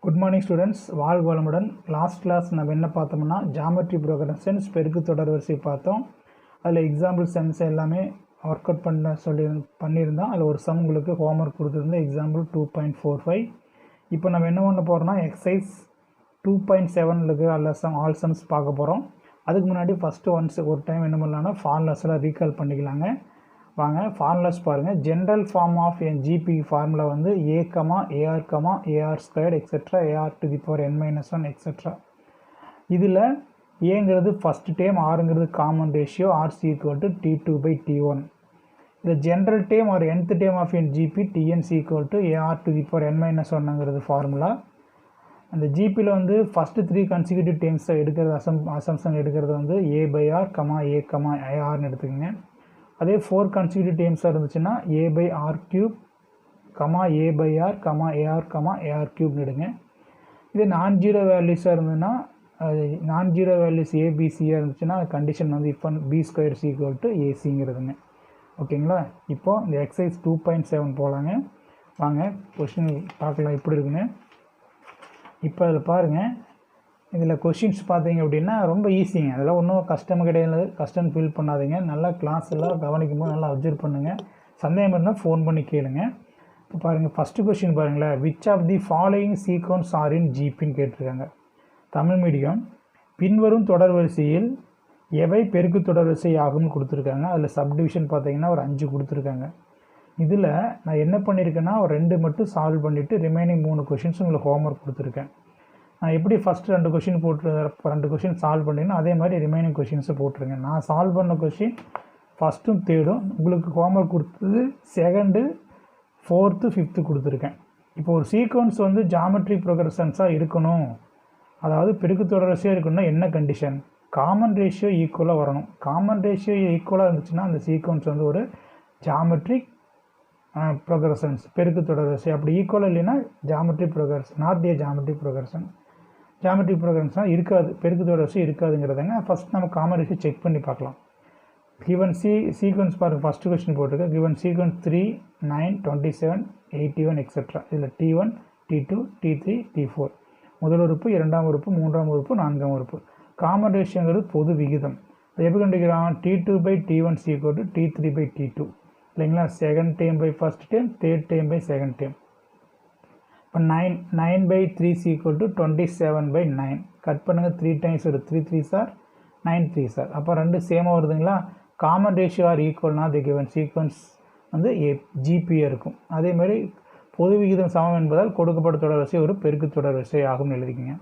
Good morning students, வாழ்க வளமுடன். Last class நம்ம என்ன பார்த்தோம்னா ஜாமெட்ரி ப்ரோக்ரஷன்ஸ் பெருக்கு தொடர் வரிசை பார்த்தோம். அதில் எக்ஸாம்பிள் சம்ஸ் எல்லாமே ஒர்க் அவுட் பண்ணியிருந்தோம். அதில் ஒரு சம் உங்களுக்கு ஹோம்ஒர்க் கொடுத்துருந்தேன், எக்ஸாம்பிள் 2.45. இப்போ நம்ம என்ன பண்ண போகிறோம்னா எக்ஸசைஸ் 2.7 இருக்கிற ஆல் சம்ஸ் பார்க்க போகிறோம். அதுக்கு முன்னாடி ஃபஸ்ட்டு ஒரு டைம் என்ன பண்ணலாம்னா ஃபார்முலாஸ்லாம் ரீகால் பண்ணிக்கலாங்க. வாங்க ஃபார்முலாஸ் பாருங்கள். General form of an GP formula வந்து a, ar, ar squared etcetera ar to the power n-1 etcetera. இதில் ஏங்கிறது ஃபஸ்ட் டேம், ஆறுங்கிறது common ratio, RC equal to T2/T1. இதில் ஜென்ரல் டேம் ஒரு nth term of an GP TNC equal to ar to the power n-1ங்கிறது formula. அந்த ஜிபியில் வந்து first 3 consecutive டேம்ஸை எடுக்கிறது அசம்ஷன் எடுக்கிறது வந்து a/r, a, arன்னு எடுத்துக்கோங்க. அதே 4 கன்சிக்யூட்டிவ் டேம்ஸாக இருந்துச்சுன்னா a/r3, a/r, ar க்யூப்னு எடுங்க. இதே நான் ஜீரோ வேல்யூஸாக இருந்ததுன்னா நான் ஜீரோ வேல்யூஸ் ஏபிசியாக இருந்துச்சுன்னா கண்டிஷன் வந்து இப்போ b² = ஏசிங்கிறதுங்க. ஓகேங்களா? இப்போது இந்த எக்ஸசைஸ் 2.7 போகலாங்க. வாங்க கொஸ்டின் பார்க்கலாம் எப்படி இருக்குன்னு. இப்போ அதில் பாருங்கள், இதில் கொஷின்ஸ் பார்த்தீங்க அப்படின்னா ரொம்ப ஈஸிங்க. அதெல்லாம் ஒன்றும் கஷ்டம் கிடையாது, கஷ்டம் ஃபீல் பண்ணாதீங்க. நல்லா கிளாஸ் எல்லாம் கவனிக்கும் போது நல்லா அப்சர்வ் பண்ணுங்கள். சந்தேகம் இருந்தால் ஃபோன் பண்ணி கேளுங்க. இப்போ பாருங்கள், ஃபஸ்ட்டு கொஷின் பாருங்களேன். Which of the following sequence are in ஜிபின்னு கேட்டிருக்காங்க. தமிழ் மீடியம். பின்வரும் தொடர் வரிசையில் எவை பெருக்கு தொடர் வரிசை ஆகும்னு கொடுத்துருக்காங்க. அதில் சப்டிவிஷன் பார்த்தீங்கன்னா ஒரு 5 கொடுத்துருக்காங்க. இதில் நான் என்ன பண்ணியிருக்கேன்னா ஒரு 2 மட்டும் சால்வ் பண்ணிவிட்டு ரிமைனிங் 3 கொஷின்ஸ் உங்களுக்கு ஹோம்ஒர்க் கொடுத்துருக்கேன். நான் எப்படி ஃபஸ்ட்டு 2 கொஷின் 2 கொஷின் சால்வ் பண்ணிங்கன்னா அதே மாதிரி ரிமைனிங் கொஷின்ஸை போட்டுருங்க. நான் சால்வ் பண்ண கொஷின் ஃபஸ்ட்டும் 3டும் உங்களுக்கு ஹோம்ஒர்க் கொடுத்தது 2nd, 4th, 5th கொடுத்துருக்கேன். இப்போ ஒரு சீக்வன்ஸ் வந்து ஜாமெட்ரி ப்ரோக்ரஷன்ஸாக இருக்கணும், அதாவது பெருக்கு தொடர் வரிசையாக இருக்கணும்னா என்ன கண்டிஷன்? காமன் ரேஷியோ ஈக்குவலாக வரணும். காமன் ரேஷியோ ஈக்குவலாக இருந்துச்சுன்னா அந்த சீக்வன்ஸ் வந்து ஒரு ஜாமெட்ரிக் ப்ரோக்ரஷன்ஸ் பெருக்கு தொடர் வரிசை. அப்படி ஈக்குவலாக இல்லைன்னா geometry progression, not a geometry progression. Geometry ப்ரோக்ரஷன்ஸ்னால் இருக்காது, பெருக்கு தொடர் வரிசை இருக்காதுங்கிறதாங்க. ஃபஸ்ட் நம்ம காமன் ரேஷியோ செக் பண்ணி பார்க்கலாம். கிவன் சீக்வன்ஸ் பாருங்கள், ஃபஸ்ட்டு கொஸ்டின் போட்டிருக்கேன். Given sequence 3, 9, 27, 81 etcetera. இதில் T1, T2, T3, T4 முதல் உறுப்பு, 2ஆம் உறுப்பு, 3ஆம் உறுப்பு, 4ஆம் உறுப்பு. காமன் ரேஷியோங்கிறது பொது விகிதம். அது எப்படி கண்டுக்கிறான்? T2/T1 = T3/T2 இல்லைங்களா? 2nd term by first term, 3rd term by 2nd term. இப்போ 9/3 = 27/9. கட் பண்ணுங்கள், 3 டைம்ஸ் வரும். 3 3s are 9 3s are. அப்போ 2 சேமாக வருதுங்களா? காமன் ரேஷியோ ஆர் ஈக்குவல்னா தி கிவன் சீக்வன்ஸ் வந்து ஜிபியாக இருக்கும். அதேமாதிரி பொது விகிதம் சமம் என்பதால் கொடுக்கப்பட்ட தொடர் வரிசை ஒரு பெருக்கு தொடர் வரிசை ஆகும்னு எழுதிக்கிங்க.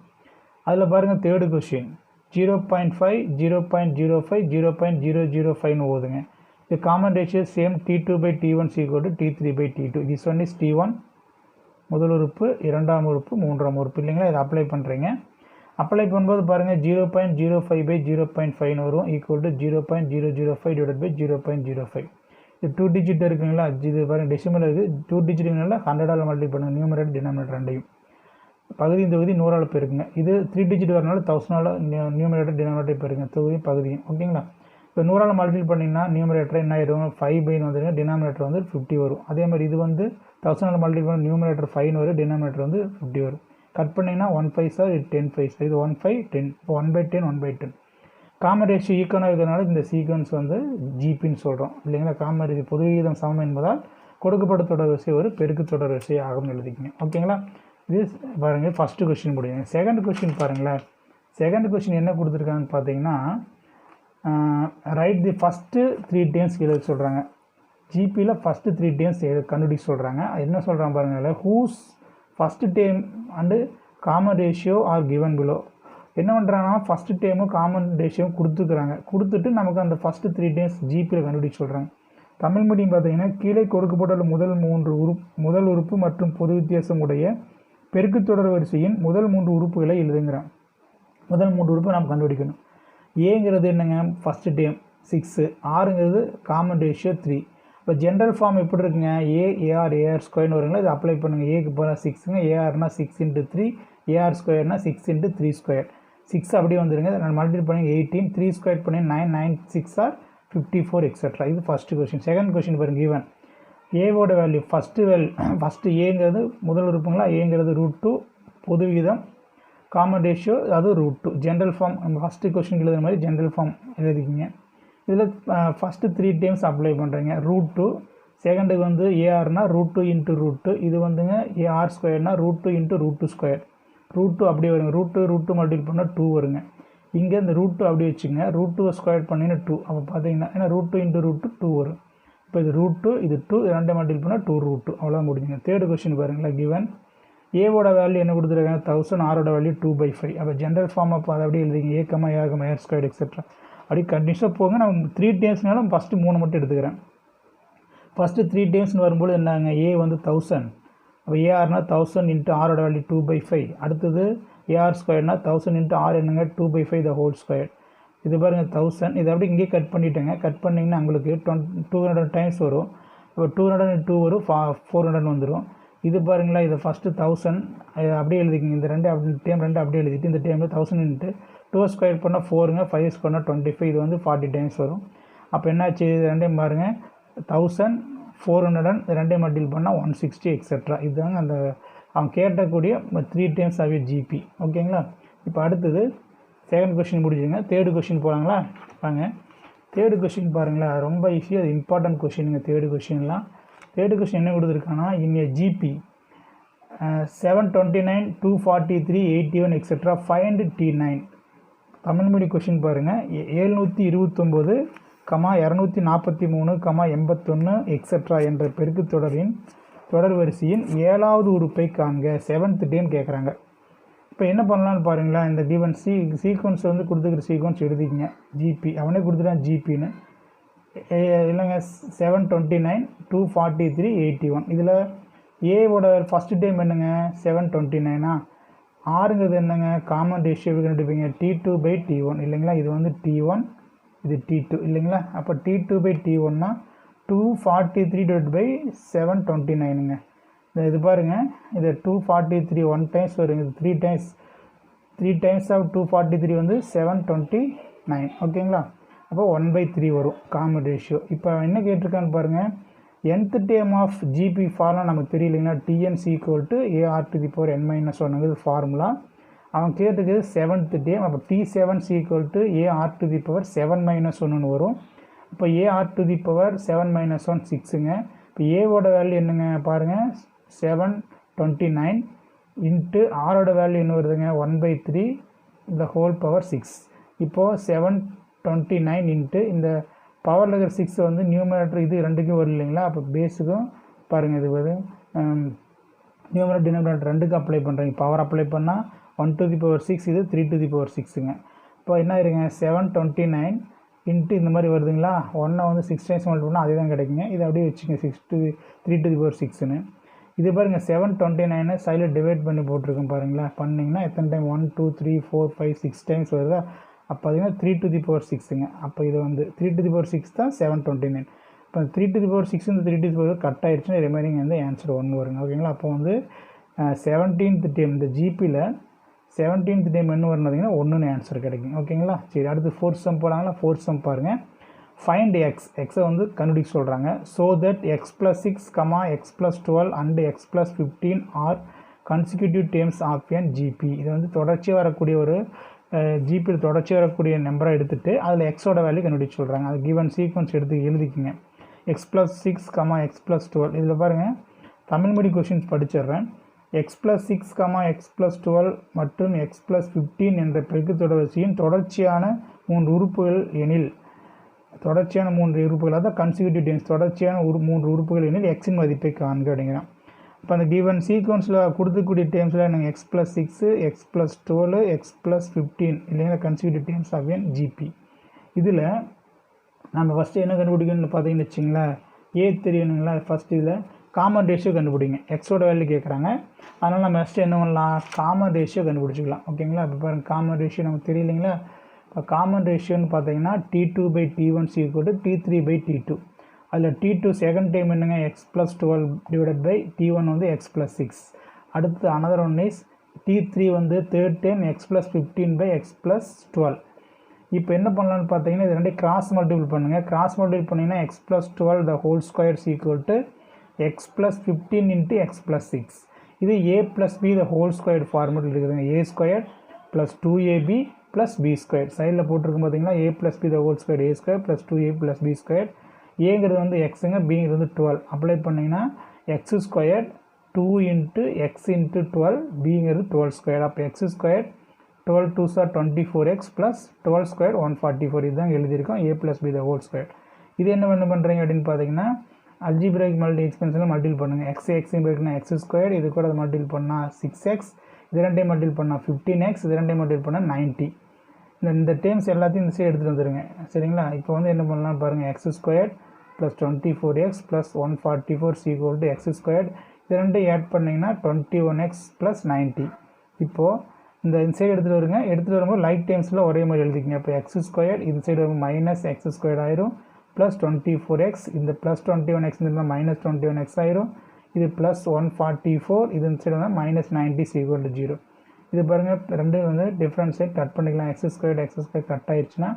அதில் பாருங்கள், 3rd கொஷின் 0.5, 0.05, 0.005ன்னு ஓதுங்க. The common ratio is same. T2/T1 = T3/T2. This one is T1 முதல் உறுப்பு, 2ஆம் உறுப்பு, 3ஆம் உறுப்பு இல்லைங்களா? இதை அப்ளை பண்ணுறீங்க. அப்ளை பண்ணும்போது பாருங்கள் 0.05/0.5 வரும், ஈக்குவல் டு 0.005 / 0.05. இது 2 டிஜிட் இருக்குங்களா? இது பாருங்கள் டெசிமல் இருக்குது. 2 டிஜிட்டுங்கனால 100ஆல் மல்டிப்ளை பண்ணுங்க, நியூமரேட்டர் டினாமினேட்டர் ரெண்டையும். பகுதியும் தொகுதி 100ஆல் பெருக்குங்க. இது 3 டிஜிட் வரனால 1000ஆல் நியூமரேட்டர் டினாமினேட்டர் பெருக்குங்க, தொகுதி பகுதியும். ஓகேங்களா? இப்போ 100ஆல் மல்டிப்ளை பண்ணிங்கன்னா நியூமரேட்டர் என்ன ஆயிடும்? 5/ன்னு வந்துடுங்க, டினாமினேட்டர் வந்து 50 வரும். அதே மாதிரி இது வந்து 1000ஆல் மல்டிப்ளை பண்ணி நியூமரேட்டர் 5 வரும், டினாமினேட்டர் வந்து 50 வரும். கட் பண்ணிங்கன்னா 1 5s are 10 5s. இது 1 5 10. இப்போ 1/10 1/10. காமன் ரேஷியோ ஈக்குவலாக இருக்கிறதுனால இந்த சீக்வன்ஸ் வந்து ஜிபின்னு சொல்கிறோம் இல்லைங்களா? காமன் ரேஷியோ பொது விகிதம் சமம் என்பதால் கொடுக்கப்பட்ட தொடர் வரிசை ஒரு பெருக்கு தொடர் வரிசை ஆகும்னு எழுதிக்கிங்க. ஓகேங்களா? இது பாருங்கள், ஃபஸ்ட்டு கொஸ்டின் முடியுங்க. 2nd கொஸ்டின் பாருங்களேன். 2nd கொஸ்டின் என்ன கொடுத்துருக்காங்கன்னு பார்த்தீங்கன்னா, ரைட் தி ஃபஸ்ட்டு 3 டேம்ஸ் எழுத சொல்கிறாங்க. ஜிபியில் ஃபஸ்ட்டு 3 டேம்ஸ் கண்டுபிடிக்க சொல்கிறாங்க. என்ன சொல்கிறாங்க பாருங்கள், whose first term and common ratio are given below. என்ன பண்ணுறாங்கன்னா ஃபஸ்ட்டு டேமும் காமன் ரேஷியோவும் கொடுத்துட்டு நமக்கு அந்த ஃபஸ்ட்டு 3 டேம்ஸ் ஜிபியில் கண்டுபிடிக்க சொல்கிறாங்க. தமிழ் மீடியம் பார்த்தீங்கன்னா கீழே கொடுக்கப்பட்டுள்ள முதல் உறுப்பு மற்றும் பொது வித்தியாசம் உடைய பெருக்கு தொடர் வரிசையின் முதல் 3 உறுப்புகளை எழுதுங்கிறாங்க. முதல் 3 உறுப்பு நம்ம கண்டுபிடிக்கணும். ஏங்கிறது என்னங்க? ஃபஸ்ட்டு டேம் 6, ஆறுங்கிறது காமன் ரேஷியோ 3. இப்போ ஜென்ரல் ஃபார்ம் எப்படி இருக்குங்க? ar² வருங்களா? இது அப்ளை பண்ணுங்கள். ஏக்கு போகிற 6ங்க, ஏஆர்னா 6 × 3, ar² 6 × 3². 6 அப்படியே வந்துடுங்க. நான் மல்டிப்ளை பண்ணி 18, 3² பண்ணி 9, 9 6 are 54 எக்ஸெட்ரா. இது ஃபஸ்ட்டு கொஷின். 2nd கொஷின் பாருங்கள். ஈவன் ஏவோட வேல்யூ ஃபஸ்ட்டு ஏங்கிறது முதல் உறுப்புங்களா? ஏங்கிறது √2 பொது விகிதம் காமன் ரேஷியோ அது √2 ஜென்ரல் ஃபார்ம் நம்ம ஃபஸ்ட்டு கொஸ்டின் எழுதுற மாதிரி ஜென்ரல் ஃபார்ம் எழுதிக்கிங்க. இதில் ஃபஸ்ட்டு 3 டைம்ஸ் அப்ளை பண்ணுறீங்க. √2 செகண்டுக்கு வந்து ஏஆர்னா √2 × √2 இது வந்துங்க ஏஆர் ஸ்கொயர்னா √2 × √2². √2 அப்படியே வருங்க. √2 மல்டிபிள் பண்ணால் 2 வருங்க. இங்கே இந்த √2 அப்படியே வச்சுங்க. √2 ஸ்கொயர் பண்ணிங்கன்னா 2 அப்போ பார்த்தீங்கன்னா ஏன்னா √2 × √2 2 வரும். இப்போ இது √2 இது 2 ரெண்டே மல்டிபிள் பண்ணால் 2√2 அவ்வளோதான் முடிஞ்சுங்க. தேர்டு கொஸ்டின் பாருங்களேன். கிவன் ஏவோட வேல்யூ என்ன கொடுத்துருக்காங்க 1000 ஆரோட வேல்யூ 2/5. அப்போ ஜென்ரல் ஃபார்ம் அப்போ அதை அப்படியே எழுதிங்க ஏ,ஏ,r² எக்ஸெட்ரா அப்படி கண்டினியூஸாக போங்க. நான் 3 டைம்ஸ்னாலும் ஃபஸ்ட்டு 3 மட்டும் எடுத்துக்கிறேன். ஃபஸ்ட்டு 3 டைம்ஸ்னு வரும்போது என்னங்க ஏ வந்து 1000 அப்போ ஏஆர்னா 1000 × ஆரோட வேல்யூ 2/5. அடுத்தது ஏஆர்² 1000 × ஆர் என்னங்க 2/5 த ஹோல் ஸ்கொயர். இது பாருங்கள் 1000 இதை அப்படி இங்கே கட் பண்ணிட்டேங்க. கட் பண்ணிங்கன்னா உங்களுக்கு 200 டைம்ஸ் வரும். இப்போ 200 × 2 வரும் 400 வந்துடும். இது பாருங்களா இதை ஃபஸ்ட்டு 1000 அப்படியே எழுதிக்கிங்க. இந்த ரெண்டு அப்படியே எழுதிட்டு இந்த டைமில் 1000 × 2² பண்ணால் 4ங்க 5 பண்ணால் 25 இது வந்து 40 டைம்ஸ் வரும். அப்போ என்னாச்சு இது ரெண்டையும் பாருங்கள் 1000 400 ரெண்டையும் மல்டிபிள் பண்ணால் 160 எக்ஸெட்ரா. இதுதாங்க அந்த அவன் கேட்டக்கூடிய 3 டைம்ஸ் ஆகிய ஜிபி. ஓகேங்களா. இப்போ அடுத்தது செகண்ட் கொஸ்டின் முடிஞ்சுங்க. தேர்டு கொஸ்டின் போகலாங்களா. வாங்க தேர்டு கொஸ்டின் பாருங்களேன். ரொம்ப ஈஸியாக அது இம்பார்ட்டன்ட் கொஸ்டினுங்க. தேர்டு கொஸ்டின்லாம் தேர்டு கொஸ்டின் என்ன கொடுத்துருக்காங்கன்னா in a GP 729 243 81 etcetera find T9. Tamil medium question பாருங்கள். 729, 243, 81 எக்ஸெட்ரா என்ற பெருக்கு தொடரின் தொடர் வரிசையின் 7வது உறுப்பை காண்க. 7th டைம் கேட்குறாங்க. இப்போ என்ன பண்ணலான்னு பாருங்களேன். இந்த கிவன் சீக்வன்ஸ் வந்து கொடுத்துக்கிற சீக்வன்ஸ் எழுதிக்கிங்க. ஜிபி அவனே கொடுத்துட்டான் ஜிபின்னு இல்லைங்க. 729 243 81 இதில் ஏவோட ஃபஸ்ட்டு டைம் என்னங்க 729 ஆறுங்கிறது என்னங்க காமன் ரேஷியோ கண்டுபிடிப்பீங்க T2/T1 இல்லைங்களா. இது வந்து T1 இது T2 இல்லைங்களா. அப்போ T2/T1னா 243/729ங்க. இது பாருங்கள் இது 243 1 டைம்ஸ் வருங்க. இது 3 டைம்ஸ் ஆஃப் 243 வந்து 729 ஓகேங்களா. அப்போ 1/3 வரும் காமன் ரேஷியோ. இப்போ என்ன கேட்டிருக்கான்னு பாருங்கள். nth term of GP formula நமக்கு தெரியலைங்கன்னா TN = AR⁻n-1 ஃபார்முலா. அவன் கேட்டுக்கிறது 7th டேம். அப்போ T7 = AR⁻7-1 வரும். இப்போ AR⁻7-1 6ங்க. இப்போ ஏவோட வேல்யூ என்னங்க பாருங்கள் 729 இன்ட்டு ஆரோட வேல்யூ என்ன வருதுங்க 1/3 த ஹோல் பவர் 6. இப்போது 729 இன்ட்டு இந்த பவரில் இருக்கிற 6 வந்து நியூமரேட்டர் இது ரெண்டுக்கும் வரும் இல்லைங்களா. அப்போ பேஸுக்கும் பாருங்கள் இது வரும் நியூமரேட்டர் டினாமினேட்டர் ரெண்டுக்கும் அப்ளை பண்ணுறீங்க. பவர் அப்ளை பண்ணால் 1/6 இது 3/6ங்க. இப்போ என்ன ஆயிருங்க 729 இன்ட்டு இந்த மாதிரி வருதுங்களா. 1 வந்து 6 டைம்ஸ் மல்டிபிள் பண்ணால் அதே தான் கிடைக்குங்க. இது அப்படியே வச்சுங்க 3/6ன்னு. இது பாருங்கள் 729 சைடில் டிவைட் பண்ணி போட்டிருக்கோம் பாருங்களேன். பண்ணிங்கன்னா எத்தனை டைம் 1 2 3 4 5 6 டைம்ஸ் வருதா. அப்போ பார்த்தீங்கன்னா 3/6ங்க. அப்போ இது வந்து 3/6 தான் 729. இப்போ 3/6 இந்த 3/6 கட் ஆகிடுச்சுன்னா ரிமைனிங் வந்து ஆன்சர் 1 வருங்க. ஓகேங்களா. அப்போ வந்து 17th டைம் இந்த ஜிபியில் 17th டைம் என்ன வரும்னு பார்த்தீங்கன்னா 1ன்னு ஆன்சர் கிடைக்கும். ஓகேங்களா. சரி அடுத்து 4th சம் போகிறாங்களா. 4th சம் பாருங்கள். ஃபைண்ட் எக்ஸை வந்து கண்டுபிடிக்க சொல்கிறாங்க. So that x+6, x+12 and x+15 are consecutive terms of an GP. இது வந்து தொடர்ச்சியாக வரக்கூடிய ஒரு ஜிபியில் தொடர்ச்சியாக வரக்கூடிய நம்பரை எடுத்துகிட்டு அதில் எக்ஸோட வேல்யூ கண்டுபிடிக்க சொல்கிறாங்க. அது கிவன் சீக்வன்ஸ் எடுத்து எழுதிக்கிங்க. x+6, x+12 இதில் பாருங்கள் Tamil medium questions படிச்சிடுறேன். x+6, x+12 மற்றும் x+15 என்ற பெருக்கு தொடர்ச்சியின் தொடர்ச்சியான 3 உறுப்புகள் எனில் தொடர்ச்சியான 3 உறுப்புகள் அதான் கன்சிக்யூட்டிவ் டேர்ம்ஸ் தொடர்ச்சியான 3 உறுப்புகள் எனில் எக்ஸின் மதிப்பை காண்க அப்படிங்கிறான். இப்போ அந்த கிவன் சீக்வன்ஸில் கொடுத்துக்கூடிய டேர்ம்ஸில் நாங்கள் x+6, x+12, x+15 இல்லைங்களா consecutive terms of an GP. இதில் நம்ம ஃபஸ்ட்டு என்ன கண்டுபிடிக்கணும்னு பார்த்தீங்கன்னு வச்சிங்களேன். தெரியணுங்களா. ஃபஸ்ட்டு இதில் காமன் ரேஷியோ கண்டுபிடிங்க. எக்ஸோட வேல்யூ கேட்குறாங்க. அதனால் நம்ம ஃபஸ்ட்டு என்ன பண்ணலாம் காமன் ரேஷியோ கண்டுபிடிச்சிக்கலாம். ஓகேங்களா. இப்போ பாருங்கள் காமன் ரேஷியோ நமக்கு தெரியலைங்களா. இப்போ காமன் ரேஷியோன்னு பார்த்தீங்கன்னா T2/T1 = T3/T2. அதில் T2 செகண்ட் டைம் என்னங்க x+12 / T1 வந்து x+6. அடுத்து அனதர் ஒன் இஸ் T3 வந்து தேர்ட் டைம் x+15/x+12. இப்போ என்ன பண்ணலான்னு பார்த்தீங்கன்னா இது ரெண்டே கிராஸ் மல்டிபிள் பண்ணுங்கள். கிராஸ் மல்டிபிள் பண்ணிங்கன்னா x+12 the whole square = x+15 × x+6. இது a + b the whole squared ஃபார்மேட்டில் இருக்குதுங்க. a² + 2ab + b². சைடில் போட்டிருக்கும் பார்த்தீங்கன்னா a + b the whole squared a² + 2ab + b². ஏங்கிறது வந்து எக்ஸுங்க, பிங்கிறது வந்து 12. அப்ளை பண்ணிங்கன்னா x² 2 × x × 12, பிங்கிறது 12². அப்போ x² 12 2s are 24x + 12² 144. இதுதான் எழுதியிருக்கோம் a + b the whole square. இது என்ன பண்ணுறீங்க அப்படின்னு பார்த்தீங்கன்னா அல்ஜிப்ராய்க் மல்டி எக்ஸ்பென்ஷனில் மல்டிபிள் பண்ணுங்கள். x இருக்குன்னா x², இது கூட அதை மல்டிபிள் பண்ணால் 6x, இது ரெண்டையும் மல்டிபிள் பண்ணால் 15x, இது ரெண்டையும் மல்டிபிள் பண்ணால் 90. இந்த டேர்ம்ஸ் எல்லாத்தையும் இந்த சைடு எடுத்துகிட்டு வந்துடுங்க. சரிங்களா? இப்போ வந்து என்ன பண்ணலாம்னு பாருங்கள். x² + 24x + 144 = x². இது ரெண்டையும் ஆட் பண்ணிங்கன்னா 21x + 90. இப்போது இந்த சைடு எடுத்துகிட்டு வருங்க. எடுத்துகிட்டு வரும்போது லைட் டேர்ம்ஸில் ஒரே மாதிரி எழுதிக்கிங்க. இப்போ x² இந்த சைடு வரும்போது -x² ஆயிரும், + 24x, இந்த +21x இருந்தால் -21x ஆயிரும், இது +144, இது இந்த சைடு வந்தால் -90 = 0. இது பாருங்கள், ரெண்டு வந்து டிஃப்ரென்ஸை கட் பண்ணிக்கலாம். x² கட் ஆயிடுச்சுன்னா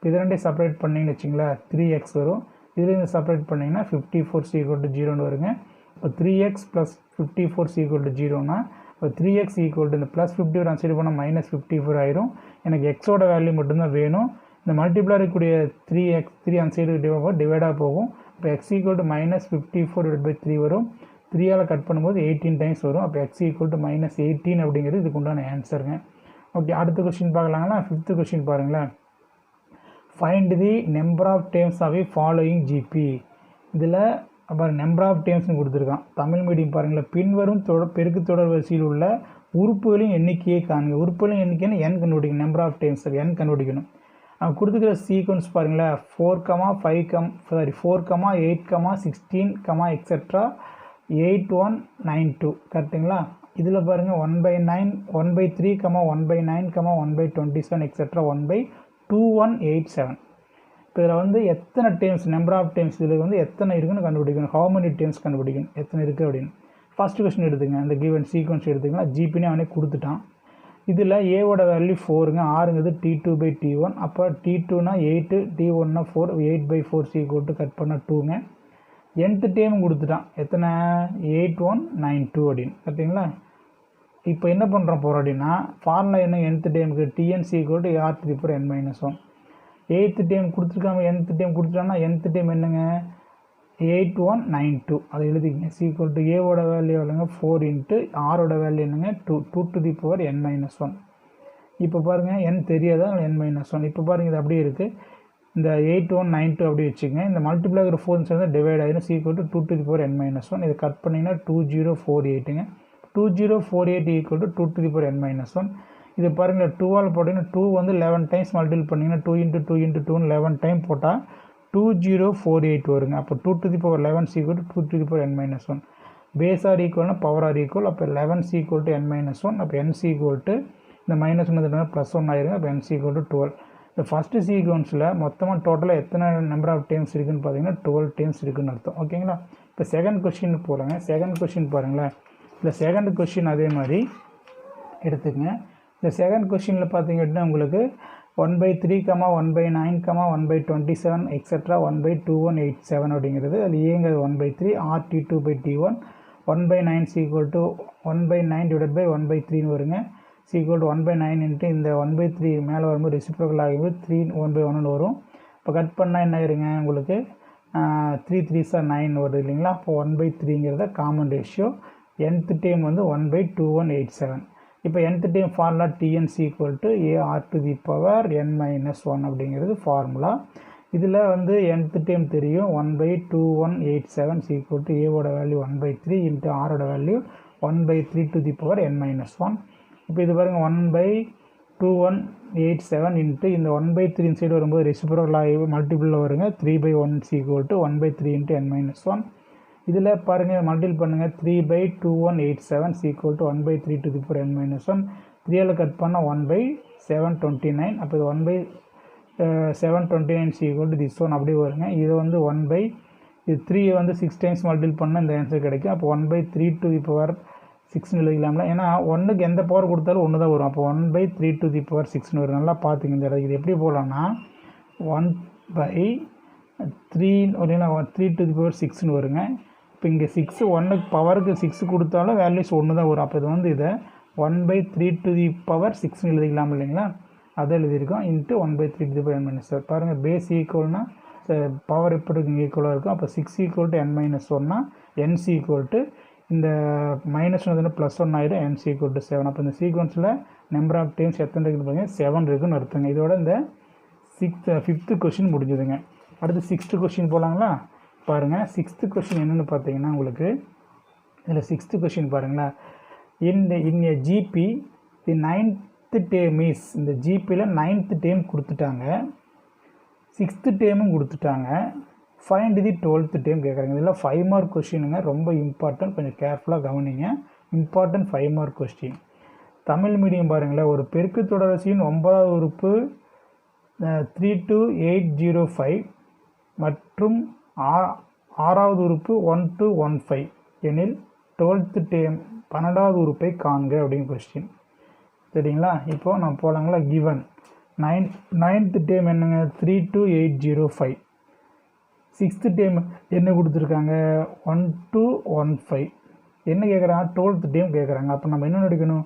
இது ரெண்டையும் செப்பரேட் பண்ணிங்கன்னு வச்சிங்களேன் 3x வரும். இதுலேருந்து செப்பரேட் பண்ணிங்கன்னா 54 = 0ன்னு வருங்க. இப்போ 3x + 54 = 0னா இப்போ 3x = இந்த +54 அந்த சைடு போனால் -54 ஆயிரும். எனக்கு எக்ஸோட வேல்யூ மட்டும்தான் வேணும். இந்த மல்டிப்ளாக இருக்கக்கூடிய 3 அந்த சைடு டிவைடாக போகும். இப்போ x = -54/3 வரும். 3ஆல் கட் பண்ணும்போது 18 டைம்ஸ் வரும். அப்போ x = -18 அப்படிங்கிறது இதுக்கு உண்டான ஆன்சருங்க. ஓகே, அடுத்த கொஸ்டின் பார்க்கலாங்களா? 5th கொஸ்டின் பாருங்களேன். Find the number of terms of following GP. இதில் அப்புறம் நம்பர் ஆஃப் டேர்ம்ஸ்னு கொடுத்துருக்கான். தமிழ் மீடியம் பாருங்களேன். பின்வரும் பெருக்கு தொடர் வரிசையில் உள்ள உறுப்புகளின் எண்ணிக்கையை காணுங்க. உறுப்புகளின் எண்ணிக்கைன்னு n கண்டுபிடிக்கணும். நம்பர் ஆஃப் டேர்ம்ஸ் n கண்டுபிடிக்கணும். அவன் கொடுத்துக்கிற சீக்வன்ஸ் பாருங்களேன். 4, 8, 16, எக்ஸெட்ரா 8, 1, 9, 2 கரெக்டுங்களா? இதில் பாருங்கள் 1/9, 1/3, 1/9, 1/27, எக்ஸெட்ரா 1/2187. இப்போ இதில் வந்து எத்தனை டேர்ம்ஸ், நம்பர் ஆஃப் டேர்ம்ஸ் இதில் வந்து எத்தனை இருக்குன்னு கண்டுபிடிக்கணும். ஹவு மெனி டேர்ம்ஸ் கண்டுபிடிக்கணும், எத்தனை இருக்குது அப்படின்னு. ஃபஸ்ட்டு கொஸ்டின் எடுத்துங்க. அந்த கிவன் சீக்வன்ஸ் எடுத்துங்கன்னா ஜிபின்னு அவனே கொடுத்துட்டான். இதில் ஏவோட வேல்யூ 4ங்க, ஆறுங்கிறது T2/T1. அப்போ T2னா 8, T1னா 4, 8/4 கட் பண்ணால் 2ங்க. nth டேர்ம் கொடுத்துட்டான். எத்தனை? 8, 1, 9, 2 அப்படின்னு கரெக்டுங்களா? இப்போ என்ன பண்ணுறோம் போகிறோம் அப்படின்னா ஃபார்முலா என்ன? nth டேர்முக்கு Tn = r⁻n-1. 8th term கொடுத்துருக்காங்க. nth டேர்ம் கொடுத்துட்டாங்கன்னா nth டேர்ம் என்னங்க? 8, 1, 9, 2 அதை எழுதிக்கங்க. = ஏவோட வேல்யூ எவ்வளோங்க? 4 × ஆரோட வேல்யூ என்னங்க? 2n-1. இப்போ பாருங்கள் n தெரியாதா? n-1. இப்போ பாருங்கள் இது அப்படியே இருக்குது. இந்த 8, 1, 9, 2 அப்படியே வச்சுக்கோங்க. இந்த மல்டிப்ளை ஆகிற 4 சேர்ந்து டிவைட் ஆகிடும். = 2n-1. இதை கட் பண்ணிங்கன்னா 2048ங்க. 2048 = 2n-1. இது பாருங்கள் 2ஆல் போட்டிங்கன்னா 2 வந்து 11 டைம்ஸ் மல்டிபிள் பண்ணிங்கன்னா 2 × 2 × 2 11 டைம் போட்டால் 2048 வருங்க. அப்போ 211 = 2n-1. பேஸ் ஆர் ஈக்குவல்னா பவர் ஆர் ஈக்குவல். அப்போ 11 = n-1. அப்போ n இந்த -1 +1 ஆயிருங்க. அப்போ n = 12. இந்த ஃபஸ்ட்டு சீக்வன்ஸில் மொத்தமாக டோட்டலாக எத்தனை நம்பர் ஆஃப் டேர்ம்ஸ் இருக்குதுன்னு பார்த்தீங்கன்னா 12 டேர்ம்ஸ் இருக்குதுன்னு அர்த்தம். ஓகேங்களா? இப்போ செகண்ட் கொஸ்டின் போகிறாங்க. செகண்ட் கொஸ்டின் பாருங்களேன். இந்த செகண்ட் கொஸ்டின் அதே மாதிரி எடுத்துக்கங்க. இந்த செகண்ட் கொஸ்டினில் பார்த்தீங்க அப்படின்னா உங்களுக்கு 1/3, 1/9, 1/27, எக்ஸெட்ரா 1/2187 அப்படிங்கிறது. அது ஏங்கிறது 1/3, r/T2/T1. 1/9 = 1/9 / 1/3ன்னு வருங்க. =1/9 × இந்த 1/3 மேலே வரும்போது ரெசிப்ரோக்கல் ஆகும்போது 3 1/1ன்னு வரும். இப்போ கட் பண்ணால் என்ன ஆயிருங்க? உங்களுக்கு 3 3s are 9 வருது இல்லைங்களா? அப்போ 1/3ங்கிறத காமன் ரேஷியோ. nth டேர்ம் வந்து 1/2187. இப்போ nth term formula Tn = ar⁻n-1 அப்படிங்கிறது ஃபார்முலா. இதில் வந்து nth டேர்ம் தெரியும். 1/2187 ஏவோட வேல்யூ 1/3 × ஆரோட வேல்யூ 1/3n-1. இப்போ இது பாருங்கள் 1/2187 இந்த 1/3 சைடு வரும்போது ரெசிப்ரோக்கல் ஆகி மல்டிபிளில் வருங்க. 3/1 = 1/3 n-1. இதில் பாருங்கள் மல்டிபிள் பண்ணுங்கள். 3/2187 = 1/3n-1. 3ஆல் கட் பண்ணால் 1/729. அப்போ இது 1/729 = this one அப்படியே வருங்க. இது வந்து 3 வந்து 6 டைம்ஸ் மல்டிபிள் பண்ணால் இந்த ஆன்சர் கிடைக்கும். அப்போ 1/3⁶ எழுதிக்கலாம்ல. ஏன்னா 1க்கு எந்த பவர் கொடுத்தாலும் 1 தான் வரும். அப்போ 1/3⁶ வரும். நல்லா பார்த்துங்க இந்த இடத்துக்கு. இது எப்படி போகலான்னா 1/3 3⁶ வருங்க. இப்போ இங்கே 6 1க்கு பவருக்கு 6 கொடுத்தாலும் வேல்யூஸ் 1 தான் வரும். அப்போ இது வந்து இதை 1/3 to the power 6ன்னு எழுதிக்கலாம் இல்லைங்களா, அதை எழுதியிருக்கோம். Into 1/3 to the power n-4. பாருங்கள் பேஸ் ஈக்குவல்னா பவர் எப்படி இருக்கும், ஈக்குவலாக இருக்கும். அப்போ 6 ஈக்குவல் டு n-1னா nc ஈக்குவல் டு இந்த -1 +1 ஆகிடும், nc ஈக்குவல் டு 7. அப்போ இந்த சீக்வன்ஸில் நம்பர் ஆஃப் டைம்ஸ் எத்தனை இருக்குன்னு பார்த்தீங்கன்னா 7 இருக்குன்னு அர்த்தங்க. இதோட இந்த 5th கொஷின் முடிஞ்சதுங்க. அடுத்து 6th கொஷின் போகலாங்களா. பாருங்கள் 6th கொஷின் என்னென்னு பார்த்தீங்கன்னா உங்களுக்கு இதில் 6th கொஷின் பாருங்களேன். In a GP the 9th term is, இந்த ஜிபியில் 9th டேர்ம் கொடுத்துட்டாங்க, 6th டேர்மும் கொடுத்துட்டாங்க, ஃபைண்ட் தி 12th டேர்ம் கேட்குறாங்க. இதில் 5 மார்க் கொஸ்டினுங்க, ரொம்ப இம்பார்ட்டன்ட், கொஞ்சம் கேர்ஃபுல்லாக கவனிங்க. Important 5 mark question. Tamil medium பாருங்களேன். ஒரு பெருக்கு தொடர்ச்சியின் 9வது உறுப்பு 32805 மற்றும் 6வது உறுப்பு 1215 எனில் 12th டேர்ம் 12வது உறுப்பை காண்க அப்படின்னு கொஸ்டின். சரிங்களா. இப்போது நான் போகலாங்களா. கிவன் 9th டேர்ம் என்னங்க 32805, 6th டேர்ம் என்ன கொடுத்துருக்காங்க 1215, என்ன கேட்குறாங்க 12th டேர்ம் கேட்குறாங்க. அப்போ நம்ம என்ன எடுக்கணும்,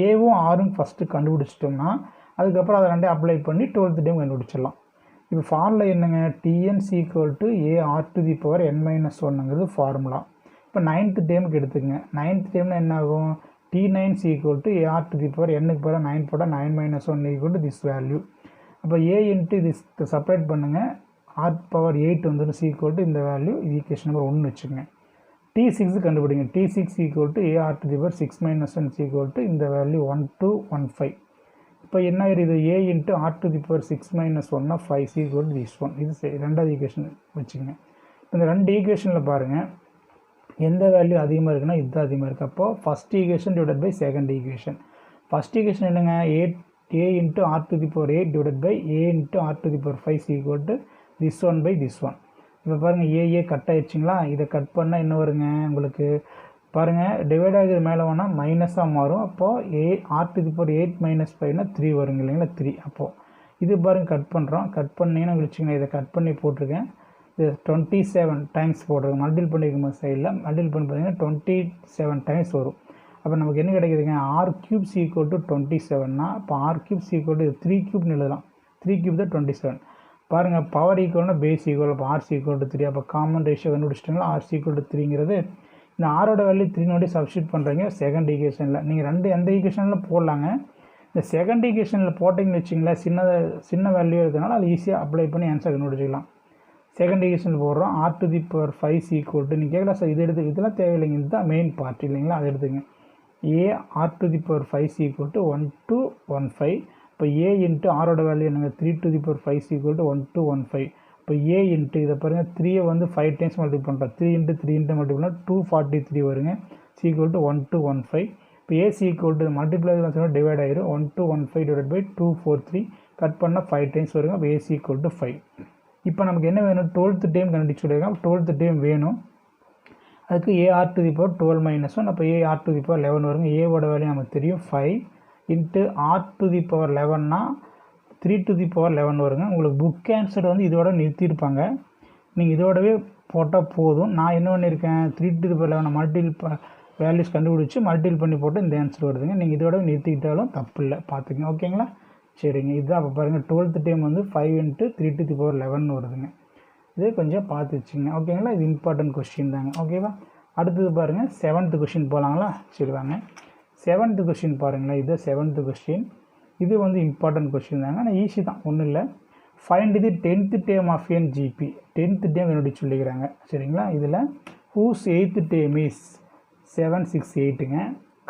ஏவும் ஆரும் ஃபஸ்ட்டு கண்டுபிடிச்சிட்டோம்னா அதுக்கப்புறம் அதை ரெண்டே அப்ளை பண்ணி 12th டேர்ம் கண்டுபிடிச்சிடலாம். இப்போ ஃபார்முலா என்னங்க, TNC = AR⁴ n-1ங்கிறது ஃபார்முலா. இப்போ 9th டேர்முக்கு எடுத்துக்கங்க. 9th டேர்ம்னா என்ன ஆகும், T9C = AR⁴ n-க்கு பதிலாக 9 போட்டால் 9 - 1 திஸ் வேல்யூ. அப்போ A இன்ட்டு இது செப்பரேட் பண்ணுங்கள், R⁴ வந்துடும் C இந்த வேல்யூ. இது ஈக்குவேஷன் நம்பர் 1 வச்சுக்கோங்க. T6 கண்டுபிடிங்க. T6 = AR⁴ 6 - 1 இந்த வேல்யூ 1215. இப்போ என்ன ஆயிடுது, A into R⁴ 6 - 1 5 C this one. இது ரெண்டாவது ஈக்குவேஷன் வச்சுக்கோங்க. இந்த ரெண்டு ஈக்குவேஷனில் பாருங்கள் எந்த வேல்யூ அதிகமாக இருக்குன்னா இதுதான் அதிகமாக இருக்குது. அப்போது first equation divide by second equation. First equation என்னங்க, A into R⁴ divide by A into R⁴ 5 this one by this one. இப்போ பாருங்கள் ஏ கட் ஆகிடுச்சிங்களா. இதை கட் பண்ணால் என்ன வருங்க உங்களுக்கு பாருங்கள், டிவைட் ஆகுது மேலே வேணால் மைனஸாக மாறும். அப்போது R⁴ 8 - 5னா 3 வருங்க இல்லைங்களா, 3. அப்போது இது பாருங்கள் கட் பண்ணுறோம். கட் பண்ணிங்கன்னா வச்சுக்கோங்க, இதை கட் பண்ணி போட்டிருக்கேன். இது 27 டைம்ஸ் போட்டிருக்கேன். மல்டிபிள் பண்ணியிருக்கும் சைடில் மல்டிபிள் பண்ணி பார்த்தீங்கன்னா 27 டைம்ஸ் வரும். அப்போ நமக்கு என்ன கிடைக்குதுங்க, R³ = 27னா இப்போ R³ = 3³ எழுதலாம். 3³ தான் 27. பாருங்கள் பவர் ஈக்குவல்னா பேஸ் ஈக்குவல். அப்போ RC = 3. அப்போ காமன் ரேஷியோ கண்டுபிடிச்சிட்டிங்களா. RC = 3ங்கிறது இந்த ஆரோட வேல்யூ 3 சப்ஸ்டியூட் பண்ணுறீங்க செகண்ட் ஈக்குவேஷனில். நீங்கள் எந்த ஈக்குவேஷனில் போடலாங்க. இந்த செகண்ட் ஈக்குவேஷனில் போட்டிங்கன்னு வச்சிங்களேன், சின்ன வேல்யூ இருக்கிறதுனால அது ஈஸியாக அப்ளை பண்ணி ஆன்சர் கண்டுபிடிச்சிக்கலாம். செகண்ட் ஈக்குவேஷனில் போடுறோம். R⁴ 5 நீங்கள் கேட்கலாம் சார் இது எடுத்து, இதெல்லாம் தேவையில்லைங்க, இதுதான் மெயின் பார்ட் இல்லைங்களா, அதை எடுத்துங்க. AR⁴ 5 1215. இப்போ A இன்ட்டு ஆரோட வேல்யூ என்னங்க 3⁵ = 1215. இப்போ A இன்ட்டு இதை பாருங்கள் 3 வந்து 5 டைம்ஸ் மல்டிபிள் பண்ணுறோம். 3 × 3 மல்டிபிள் பண்ணால் 243 வருங்க. C = 1215. இப்போ AC = மல்டிப்ளை டிவைட் ஆகிடும். 1215 / 243 கட் பண்ணால் 5 டைம்ஸ் வருங்க. அப்போ AC = 5. இப்போ நமக்கு என்ன வேணும், 12th டேர்ம் கண்டுபிடிச்சு சொல்லியிருக்காங்க. 12th டேர்ம் வேணும். அதுக்கு AR⁴ 12 - 1. அப்போ AR⁴ 11 வருங்க. ஏவோட வேல்யூ நமக்கு தெரியும் 5 இன்ட்டு R⁴ 11னா 3⁴ வருங்க. உங்களுக்கு புக் ஆன்சர் வந்து இதோட நிறுத்தியிருப்பாங்க. நீங்கள் இதோடவே போட்டால் போதும். நான் என்ன பண்ணியிருக்கேன், 3⁴ மல்டிபிள் வேல்யூஸ் கண்டுபிடிச்சி மல்டிபிள் பண்ணி போட்டு இந்த ஆன்சர் வருதுங்க. நீங்கள் இதோட நிறுத்திக்கிட்டாலும் தப்பு இல்லை, பார்த்துக்கங்க. ஓகேங்களா. சரிங்க. இதுதான் அப்போ பாருங்கள் 12th டேர்ம் வந்து 5 × 3⁴ வருதுங்க. இது கொஞ்சம் பார்த்து வச்சுங்க. ஓகேங்களா. இது இம்பார்ட்டன்ட் கொஸ்டின் தாங்க. ஓகேவா. அடுத்தது பாருங்கள் 7th கொஸ்டின் போகலாங்களா. சரி வாங்க. 7th கொஸ்டின் பாருங்களேன். இது 7th கொஸ்டின். இது வந்து இம்பார்ட்டன்ட் கொஸ்டின் தாங்க. ஆனால் ஈஸி தான், ஒன்றும் இல்லை. Find the 10th term of an GP. 10th term என்னுடைய சொல்லிக்கிறாங்க. சரிங்களா. இதில் ஹூஸ் 8th டேர்ம் இஸ் 768ங்க.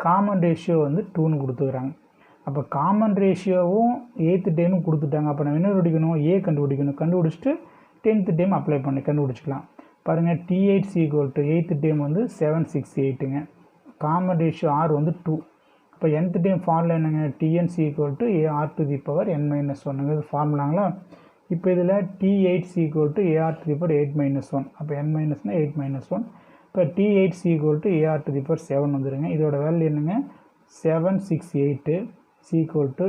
காமன் ரேஷியோ வந்து 2ன்னு கொடுத்துக்கிறாங்க. அப்போ காமன் ரேஷியோவும் 8th டேர்மும் கொடுத்துட்டாங்க. அப்போ நம்ம என்ன கண்டுபிடிக்கணும், A கண்டுபிடிக்கணும். கண்டுபிடிச்சிட்டு 10th டேர்ம் அப்ளை பண்ணி கண்டுபிடிச்சிக்கலாம். பாருங்கள் T8 = 8th டேர்ம் வந்து 768ங்க. காமன் ரேஷியோ R வந்து 2. இப்போ nth டேர்ம் ஃபார்முலா என்னங்க, TNC = AR⁴ n-1ங்கிறது ஃபார்முலாங்களா. இப்போ இதில் T8C = AR⁴ 8 - 1. அப்போ n-னா 8 - 1. இப்போ T8C = AR⁴ 7 வந்துடுங்க. இதோட வேல்யூ என்னங்க 768 C =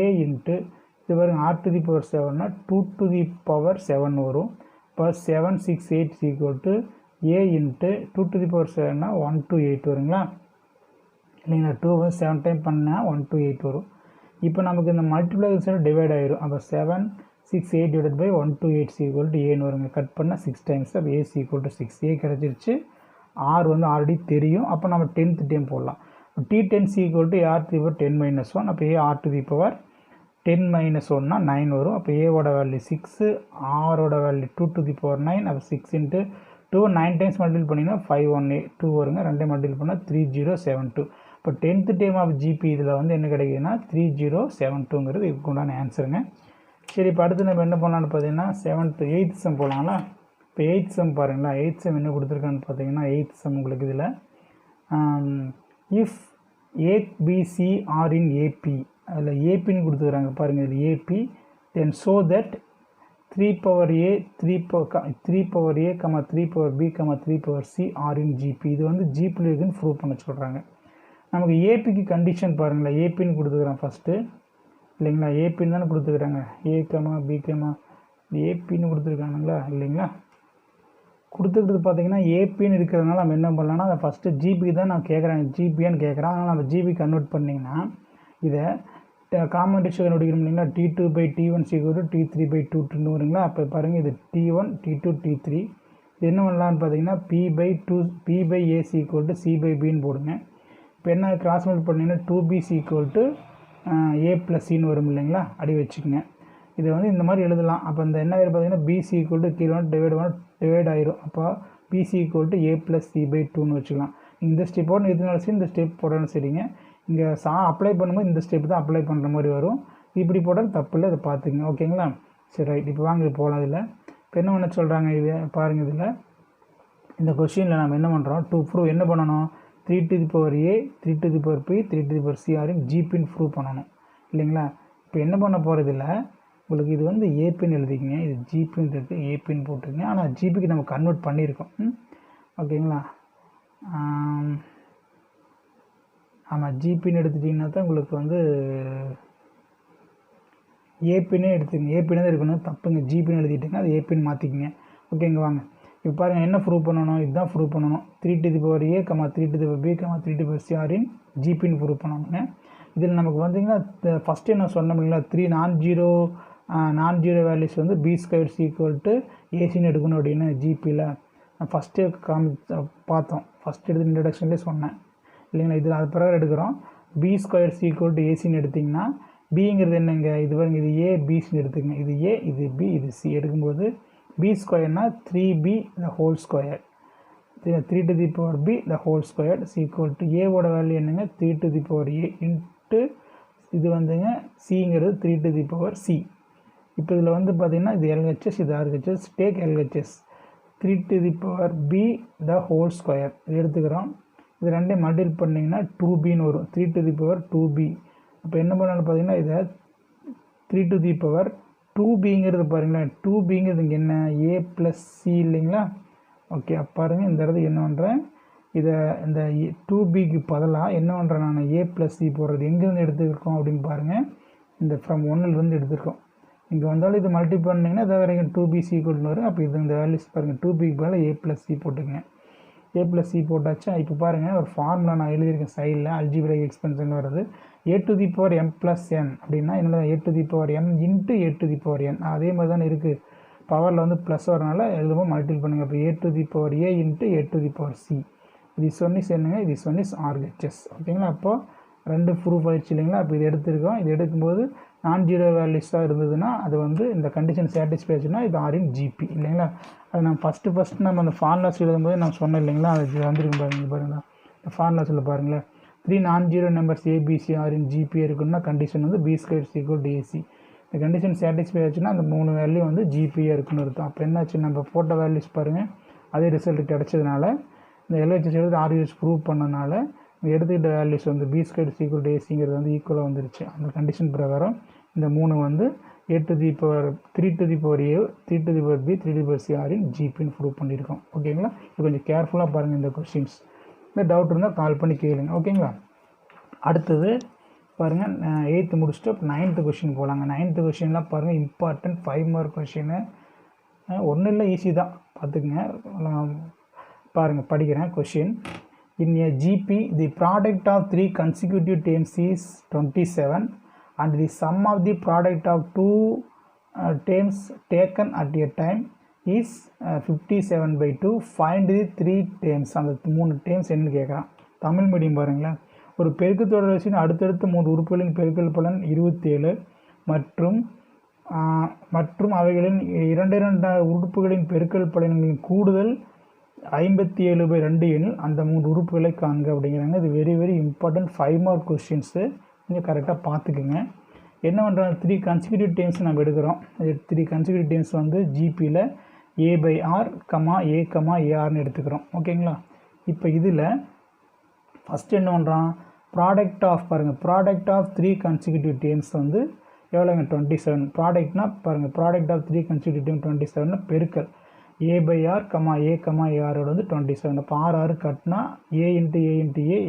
A இன்ட்டு இது பாருங்க R⁴ 7னா 2⁴ 7 வரும். இப்போ 768 C = A into 2 to the power 7னா 1 to 8 வருங்களா இல்லைங்களா 2 வந்து 7 டைம் பண்ணால் 1 to 8 வரும் இப்போ நமக்கு இந்த மல்டிப்ளைசர் டிவைட் ஆயிரும் அப்போ 7 6 8 divide by 1 to 8 equal to ஏன்னு வருங்க கட் பண்ணால் 6 டைம்ஸ் அப்போ ஏ ஈக்குவல் டு 6 ஏ கிடச்சிருச்சு ஆர் வந்து ஆல்ரெடி தெரியும் அப்போ நம்ம 10th டைம் போடலாம் T10 equal to r to the power 10 - 1 அப்போ a r to the power 10 - 1னா 9 வரும் அப்போ ஏவோட வேல்யூ 6 ஆரோட வேல்யூ 2 to the power 9 அப்போ 6 இன்ட்டு 2 9 டைம்ஸ் மல்டிபிள் பண்ணிங்கன்னா 512 வருங்க 2 மல்டிபிள் பண்ணால் 3072 இப்போ 10th டைம் ஆஃப் ஜிபி இதில் வந்து என்ன கிடைக்குதுன்னா 3072ங்கிறது இதுக்கு உண்டான ஆன்சருங்க சரி இப்போ அடுத்து நம்ம என்ன பண்ணலான்னு பார்த்தீங்கன்னா 8th சம் போகலாங்களா இப்போ 8th சம் பாருங்களா 8th சம் என்ன கொடுத்துருக்கான்னு பார்த்தீங்கன்னா 8th சம் உங்களுக்கு இதில் if ABC are in AP அதில் ஏபின்னு கொடுத்துக்கிறாங்க பாருங்கள் இதில் AP then show that 3 power a 3 power a 3 power b 3 power c are in GP இது வந்து ஜிபியில் இருக்குன்னு ப்ரூவ் பண்ண சொல்கிறாங்க நமக்கு ஏபிக்கு கண்டிஷன் பாருங்களேன் ஏபின்னு கொடுத்துக்கிறேன் ஃபஸ்ட்டு இல்லைங்களா ஏபின்னு தானே கொடுத்துக்கிறாங்க ஏ பி ஏபின்னு கொடுத்துருக்கானுங்களா இல்லைங்களா கொடுத்துக்கிறது பார்த்தீங்கன்னா ஏபின்னு இருக்கிறதுனால நம்ம என்ன பண்ணலாம்னா அதை ஃபஸ்ட்டு ஜிபிக்கு தான் நான் கேட்குறேன் ஜிபின்னு கேட்குறேன் அதனால் நம்ம ஜிபி கன்வெர்ட் பண்ணிங்கன்னா இதை காமன் ரேஷியோ கண்டுபிடிக்கணும் இல்லைங்களா T2 by T1 equal to T3 by 2 வருங்களா அப்போ பாருங்கள் இது T1 T2 T3 இது என்ன பண்ணலான்னு பார்த்தீங்கன்னா P by A equal to C by Bன்னு போடுங்க இப்போ என்ன கிராஸ் மல்டிபிள் பண்ணிங்கன்னா 2B ஈக்குவல் டு A + Cன்னு வரும் இல்லைங்களா அடி வச்சுக்கோங்க இதை வந்து இந்த மாதிரி எழுதலாம் அப்போ இந்த என்ன ஆயிரும் பார்த்தீங்கன்னா BC ஈக்குவல் டு கீழே டிவைட் ஆயிரும் அப்போ BC equal to A + C by 2ன்னு வச்சுக்கலாம் இந்த ஸ்டெப் போடணும் எதுனாலும் சரி இந்த ஸ்டெப் போடணும் சரிங்க இங்கே அப்ளை பண்ணும்போது இந்த ஸ்டெப் தான் அப்ளை பண்ணுற மாதிரி வரும் இப்படி போட்டால் தப்பு இல்லை அதை பார்த்துங்க ஓகேங்களா சரி ரைட் இப்போ வாங்க இது போகலாம் இதில் இப்போ என்ன பண்ண சொல்கிறாங்க இது பாருங்கள் இதில் இந்த கொஷினில் நம்ம என்ன பண்ணுறோம் டு ப்ரூவ் என்ன பண்ணணும் 3 to the power a 3 to the power p 3 to the power c ஆரின் ஜிபின்னு ப்ரூவ் பண்ணணும் இல்லைங்களா இப்போ என்ன பண்ண போகிறதில்ல உங்களுக்கு இது வந்து ஏபின்னு எழுதிக்கிங்க இது ஜிபின்னு இருக்குது ஏபின்னு போட்டுருங்க ஆனால் ஜிபிக்கு நம்ம கன்வெர்ட் பண்ணியிருக்கோம் ஓகேங்களா ஆமாம் ஜிபின்னு எடுத்துட்டிங்கன்னா தான் உங்களுக்கு வந்து ஏபின்னே எடுத்துக்கங்க ஏபின்னு தான் இருக்கணும் தப்புங்க ஜிபின்னு எழுதிட்டுங்க அது ஏபின்னு மாற்றிக்கிங்க ஓகேங்க வாங்க இப்போ பாருங்கள் என்ன ப்ரூவ் பண்ணணும் இதுதான் ப்ரூவ் பண்ணணும் 3 to the power a 3 to the power b 3 to the power c ஆரின் ஜிபின்னு ப்ரூவ் பண்ணணுங்க இதில் நமக்கு வந்தீங்கன்னா ஃபஸ்ட்டு என்ன சொன்னோம் இல்லைங்களா 3 நான் ஜீரோ வேல்யூஸ் வந்து B² ஈக்குவல் டு ஏசின்னு எடுக்கணும் அப்படின்னு ஜிபியில் ஃபஸ்ட்டு பார்த்தோம் ஃபஸ்ட் எடுத்து இன்ட்ரடக்ஷன்லேயே சொன்னேன் இல்லைங்களா இதில் அது பிறகு எடுக்கிறோம் B² ஈக்குவல் டு ஏசின்னு எடுத்திங்கன்னா பிங்கிறது என்னங்க இது பாருங்க இது ஏ பிசின்னு எடுத்துக்கங்க இது ஏ இது பி இது சி எடுக்கும்போது B² 3b the whole square 3 to the power b the whole square is equal to a ஓட வேல்யூ என்னங்க 3 to the power a into இது வந்துங்க சிங்கிறது 3 to the power c இப்போ இதில் வந்து பார்த்தீங்கன்னா இது LHS இது RHS take LHS 3 to the power b the whole square இது எடுத்துக்கிறோம் இது ரெண்டையும் மல்டிபிள் பண்ணிங்கன்னா 2bன்னு வரும் 3 to the power 2b அப்போ என்ன பண்ணாலும் பார்த்தீங்கன்னா இதை 3 to the power 2bங்கிறது பாருங்களேன் 2bங்கிறது இங்கே என்ன a + c இல்லைங்களா ஓகே அப்போ பாருங்கள் இந்த இடத்துல என்ன பண்ணுறேன் இதை இந்த 2bக்கு பதிலாக என்ன பண்ணுறேன் நான் a + c போடுறது எங்கேருந்து எடுத்துருக்கோம் அப்படின்னு பாருங்கள் இந்த ஃப்ரம் 1லேருந்து எடுத்துருக்கோம் இங்கே வந்தாலும் இது மல்டிபிள் பண்ணிங்கன்னா இதை வரைக்கும் 2b c ஈக்குவல்னு வரும் அப்போ இது இந்த வேல்யூஸ் பாருங்கள் 2bக்கு பதிலாக a + c போட்டுக்கங்க a + c போட்டாச்சா இப்போ பாருங்கள் ஒரு ஃபார்முலா நான் எழுதியிருக்கேன் சைடில் அல்ஜிப்ரிக் எக்ஸ்பென்ஷன் வருது a to the power m + n அப்படின்னா என்னோட a to the power m into a to the power n அதே மாதிரி தானே இருக்குது பவரில் வந்து ப்ளஸ் வரனால எழுதும்போது மல்டிபிள் பண்ணுங்கள் அப்போ a to the power a into a to the power c this one is என்னங்க this one is RHS ஓகேங்களா அப்போது ரெண்டு ப்ரூஃப் ஆயிடுச்சு இல்லைங்களா அப்போ இது எடுத்துருக்கோம் இது எடுக்கும்போது நான் ஜீரோ வேல்யூஸாக இருந்ததுன்னா அது வந்து இந்த கண்டிஷன் சாட்டிஸ்ஃபை ஆச்சுன்னா இது ஆரின் ஜிபி இல்லைங்களா அது நம்ம ஃபஸ்ட்டு நம்ம அந்த ஃபார்முலாஸ் எழுதும்போது நான் சொன்னேன் இல்லைங்களா அது வந்துருக்கு பாருங்களா இந்த ஃபார்முலாஸில் பாருங்களேன் 3 non-zero numbers a b c are in gp இருக்குன்னா கண்டிஷன் வந்து b² ஈக்குவல் டு ஏசி இந்த கண்டிஷன் சாட்டிஸ்ஃபை ஆச்சுன்னா அந்த 3 வேல்யூ வந்து ஜிபியாக இருக்குன்னு அர்த்தம் அப்போ என்னாச்சு நம்ம போட்ட வேல்யூஸ் பாருங்கள் அதே ரிசல்ட் கிடச்சதுனால இந்த LHS எடுத்து RHS ப்ரூவ் பண்ணனால எடுத்துக்கிட்ட வேல்யூஸ் வந்து b² ஈக்குவல் டு ஏசிங்கிறது வந்து ஈக்குவலாக வந்துருச்சு அந்த கண்டிஷன் பிரகாரம் இந்த 3 வந்து a to the power 3 to the power a 3 to the power b 3 to the power c ஆரின் ஜிபின்னு ப்ரூவ் பண்ணியிருக்கோம் ஓகேங்களா இது கொஞ்சம் கேர்ஃபுல்லாக பாருங்கள் இந்த கொஸ்டின்ஸ் இந்த டவுட் இருந்தால் கால் பண்ணி கேளுங்க ஓகேங்களா அடுத்தது பாருங்கள் 8th முடிச்சுட்டு 9th கொஷின் போகலாங்க 9th கொஷின்லாம் பாருங்கள் இம்பார்ட்டன்ட் 5 மார்க் கொஷின்னு ஒன்றும் இல்லை ஈஸி தான் பார்த்துக்குங்க பாருங்கள் படிக்கிறேன் question. In a GP, the product of 3 consecutive terms is 27 and the sum of the product of 2 terms taken at a time is 57/2. Find the 3 terms. அந்த 3 terms என்ன கேட்குறான். Tamil medium பாருங்களேன். ஒரு பெருக்கு தொடர் வரிசையின் அடுத்தடுத்த 3 உறுப்புகளின் பெருக்கல் பலன் 27 மற்றும் அவைகளின் 2 உறுப்புகளின் பெருக்கல் பலன்களின் கூடுதல் 57/2 எனில் அந்த 3 உறுப்புகளை காண்க அப்படிங்கிறாங்க. இது very very important 5 mark questions. கொஞ்சம் கரெக்டாக பார்த்துக்குங்க. என்ன பண்ணுறாங்க, 3 கன்சிக்யூட்டிவ் டேர்ம்ஸ் நம்ம எடுக்கிறோம். 3 கன்சிக்யூட்டிவ் டேர்ம்ஸ் வந்து ஜிபியில் a/r, a,arன்னு எடுத்துக்கிறோம். ஓகேங்களா. இப்போ இதில் ஃபஸ்ட்டு என்ன பண்ணுறான், ப்ராடக்ட் ஆஃப் பாருங்கள், ப்ராடக்ட் ஆஃப் 3 கன்சிக்யூட்டிவ் டேர்ம்ஸ் வந்து எவ்வளோங்க 27. ப்ராடக்ட்னா பாருங்கள், ப்ராடக்ட் ஆஃப் 3 கன்சிக்யூட்டிவ் டேர்ம் 27 பெருக்கல் a/r, a,arோட வந்து 27. அப்போ r கட்டினா a ×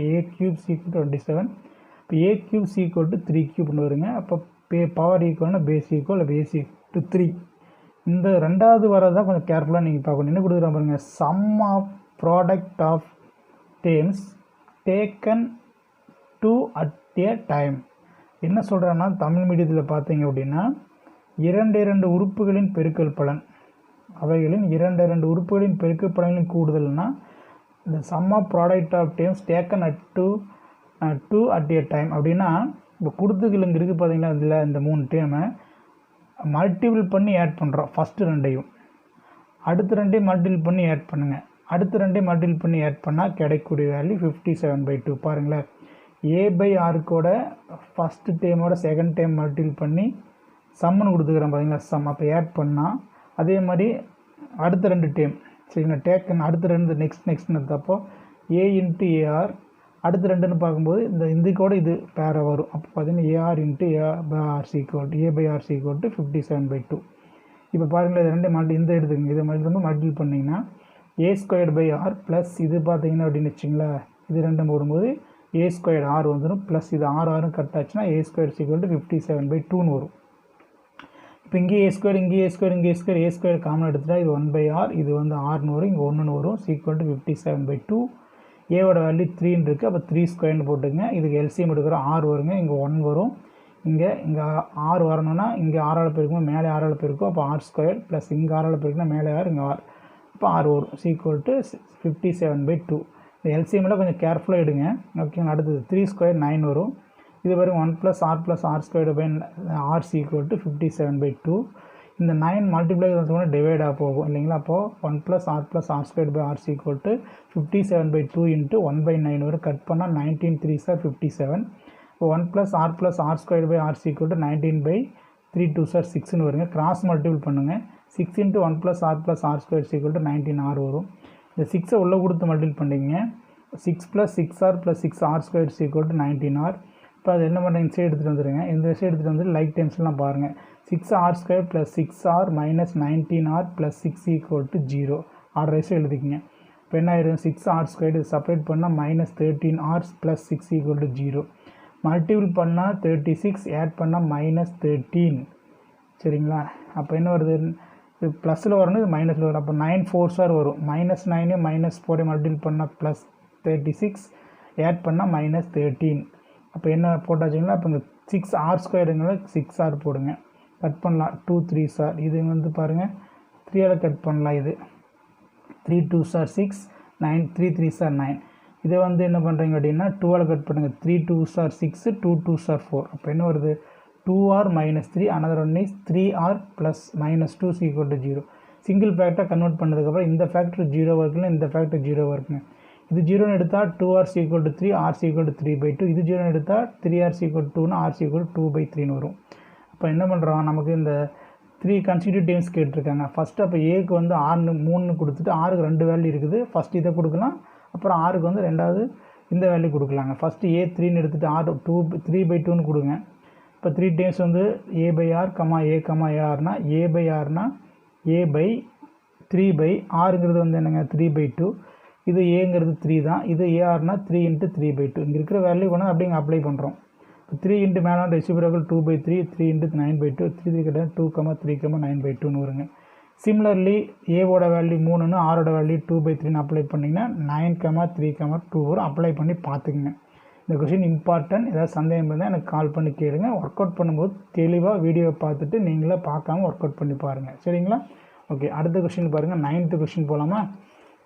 a = 27. இப்போ a = 3 கியூப்னு வருங்க. அப்போ பவர் ஈக்குவல்னா பேஸ் ஈக்குவல், பேஸ் = 3. இந்த ரெண்டாவது வரதான் கொஞ்சம் கேர்ஃபுல்லாக நீங்கள் பார்க்கணும். என்ன கொடுக்குறோம் பாருங்கள், sum of product of terms taken 2 at a time. என்ன சொல்கிறேன்னா, தமிழ் மீடியத்தில் பார்த்தீங்க அப்படின்னா 2 உறுப்புகளின் பெருக்கல் பலன், அவைகளின் 2 உறுப்புகளின் பெருக்கல் பலன்களின் கூடுதல்னா இந்த sum of product of terms taken at 2 at a time. அப்படின்னா இப்போ கொடுத்துகளுங்க இருக்குது பார்த்தீங்களா, இதில் இந்த 3 டேர்மை மல்டிபிள் பண்ணி ஆட் பண்ணுறோம். ஃபஸ்ட்டு 2ஐயும் அடுத்த 2ஐயும் மல்டிபிள் பண்ணி ஆட் பண்ணுங்கள். அடுத்த 2ஐயும் மல்டிபிள் பண்ணி ஆட் பண்ணால் கிடைக்கக்கூடிய வேல்யூ 57/2. பாருங்களேன், a/r கூட ஃபஸ்ட்டு டேமோட செகண்ட் டைம் மல்டிபிள் பண்ணி சம்முன்னு கொடுத்துக்கிறோம் பார்த்தீங்களா, சம். அப்போ ஆட் பண்ணால் அதே மாதிரி அடுத்த 2 டேம் சரிங்களா, டேக்கன் அடுத்த 2 நெக்ஸ்ட்னு எடுத்தப்போ a × ar, அடுத்த 2ன்னு பார்க்கும்போது இந்த கூட இது பேர வரும். அப்போ பார்த்தீங்கன்னா ar × a/r = 57/2. இப்போ பாருங்கள், இது 2 இந்த எடுத்துக்கங்க, இதை வந்து மல்டிபிள் பண்ணிங்கன்னா a² r ப்ளஸ் இது பார்த்தீங்கன்னா அப்படின்னு வச்சிங்களா, இது 2 போடும்போது a² r வந்துடும். ப்ளஸ் இது r கட் ஆச்சுன்னா a² = 57/2ன்னு வரும். இப்போ இங்கே a² இங்கே a² காமன் எடுத்துட்டா இது 1/r, இது வந்து rன்னு வரும், இங்கே 1ன்னு வரும், = 57/2. ஏவோட வேல்யூ 3ன்னு இருக்குது. அப்போ 3² போட்டுங்க. இதுக்கு எல்சிஎம் எடுக்கிறோம், r வருங்க, இங்கே 1 வரும், இங்கே r வரணும்னா இங்கே r பெருக்கும், மேலே r பெருக்கும், அப்போ r² ப்ளஸ் இங்கே r பெருக்குன்னா மேலே r, இங்கே r, அப்போ r வரும், = 57/2. இந்த எல்சிஎம்மில் கொஞ்சம் கேர்ஃபுல்லாக எடுங்க. ஓகேங்களா. அடுத்தது 3² 9 வரும். இது வரும் 1 + r + r² r = 57/2. இந்த 9 மல்டிப்ளை டிவைடாக போகும் இல்லைங்களா. அப்போது 1 + r + r² r = 57/2 × 1/9 வரும். கட் பண்ணால் 19 3s are 57. இப்போ 1 + r + r² r = 19/3 2s are 6ன்னு வருங்க. கிராஸ் மல்டிபிள் பண்ணுங்கள். 6 × 1 + r + r² = 19r வரும். இந்த 6ஐ உள்ளே கொடுத்து மல்டிபிள் பண்ணிங்க. 6 + 6r + 6r² = 19r. இப்போ அது என்ன பண்ணுறேன், இந்த சைடு எடுத்துகிட்டு வந்துடுங்க. இந்த சைடு எடுத்துகிட்டு வந்து லைக் டைம்ஸ்லாம் பாருங்கள். 6r² + 6r - 19r + 6 = 0. ஆர்டர் வைஸாக எழுதிக்கிங்க. இப்போ என்ன ஆயிரும், 6r² இது செப்பரேட் பண்ணால் -13r + 6 = 0. மல்டிபிள் பண்ணால் 36, ஆட் பண்ணால் -13. சரிங்களா. அப்போ என்ன வருது, இது ப்ளஸில் வரணும், இது மைனஸில் வரும். அப்போ 9 4s வரும். -9 -4 மல்டிபிள் பண்ணால் +36, ஆட் பண்ணால் -13. அப்போ என்ன போட்டாச்சுங்களா. அப்போ இந்த 6r²ங்கிறத 6r போடுங்க. கட் பண்ணலாம் 2 3s are. இது வந்து பாருங்கள் 3ஆல் கட் பண்ணலாம். இது 3 2s are 6, 9 3 3s are 9. இதை வந்து என்ன பண்ணுறீங்க அப்படின்னா 2ஆல் கட் பண்ணுங்கள். 3 2s are 6, 2 2s are 4. அப்போ என்ன வருது, 2r - 3, another one is 3r + -2 = 0. Single ஃபேக்டரை convert பண்ணதுக்கப்புறம் இந்த ஃபேக்டர் 0 இருக்குன்னா இந்த ஃபேக்டர் 0 இருக்குங்க. இது 0ன்னு எடுத்தால் 2r = 3, r = 3/2. இது 0ன்னு எடுத்தால் 3r = 2னா r = 2/3ன்னு வரும். அப்போ என்ன பண்ணுறோம், நமக்கு இந்த 3 கன்சிக்யூட்டிவ் டேர்ம்ஸ் கேட்டிருக்காங்க. ஃபஸ்ட்டு அப்போ ஏக்கு வந்து 3 கொடுத்துட்டு ஆருக்கு 2 வேல்யூ இருக்குது. ஃபஸ்ட்டு இதை கொடுக்கலாம், அப்புறம் ஆருக்கு வந்து ரெண்டாவது இந்த வேல்யூ கொடுக்கலாங்க. ஃபஸ்ட்டு a 3ன்னு எடுத்துகிட்டு r 3/2ன்னு கொடுங்க. இப்போ 3 டேர்ம்ஸ் வந்து a/r, a,arனா a/rனா a/3/rங்கிறது வந்து என்னங்க 3/2. இது ஏங்கிறது 3 தான். இது ஏஆர்னா 3 × 3/2. இங்கே இருக்கிற வேல்யூ கொண்டு அப்படியே அப்ளை பண்ணுறோம். 3 × மேலே ரெசிபிரபிள் 2/3, 3 × 9/2, 3 கிடையாது 2, 3, 9/2ன்னு வருங்க. சிமிலர்லி ஏவோட வேல்யூ 3ன்னு ஆரோட வேல்யூ 2/3ன்னு அப்ளை பண்ணிங்கன்னா 9,3,2 வரும். அப்ளை பண்ணி பார்த்துக்குங்க. இந்த கொஷின் இம்பார்ட்டன்ட். ஏதாவது சந்தேகம் இருந்தால் எனக்கு கால் பண்ணி கேளுங்க. ஒர்க் அவுட் பண்ணும்போது தெளிவாக வீடியோவை பார்த்துட்டு நீங்களே பார்க்காம ஒர்க் அவுட் பண்ணி பாருங்கள். சரிங்களா? ஓகே, அடுத்த கொஷின் பாருங்கள். 9th கொஷின் போகலாமா?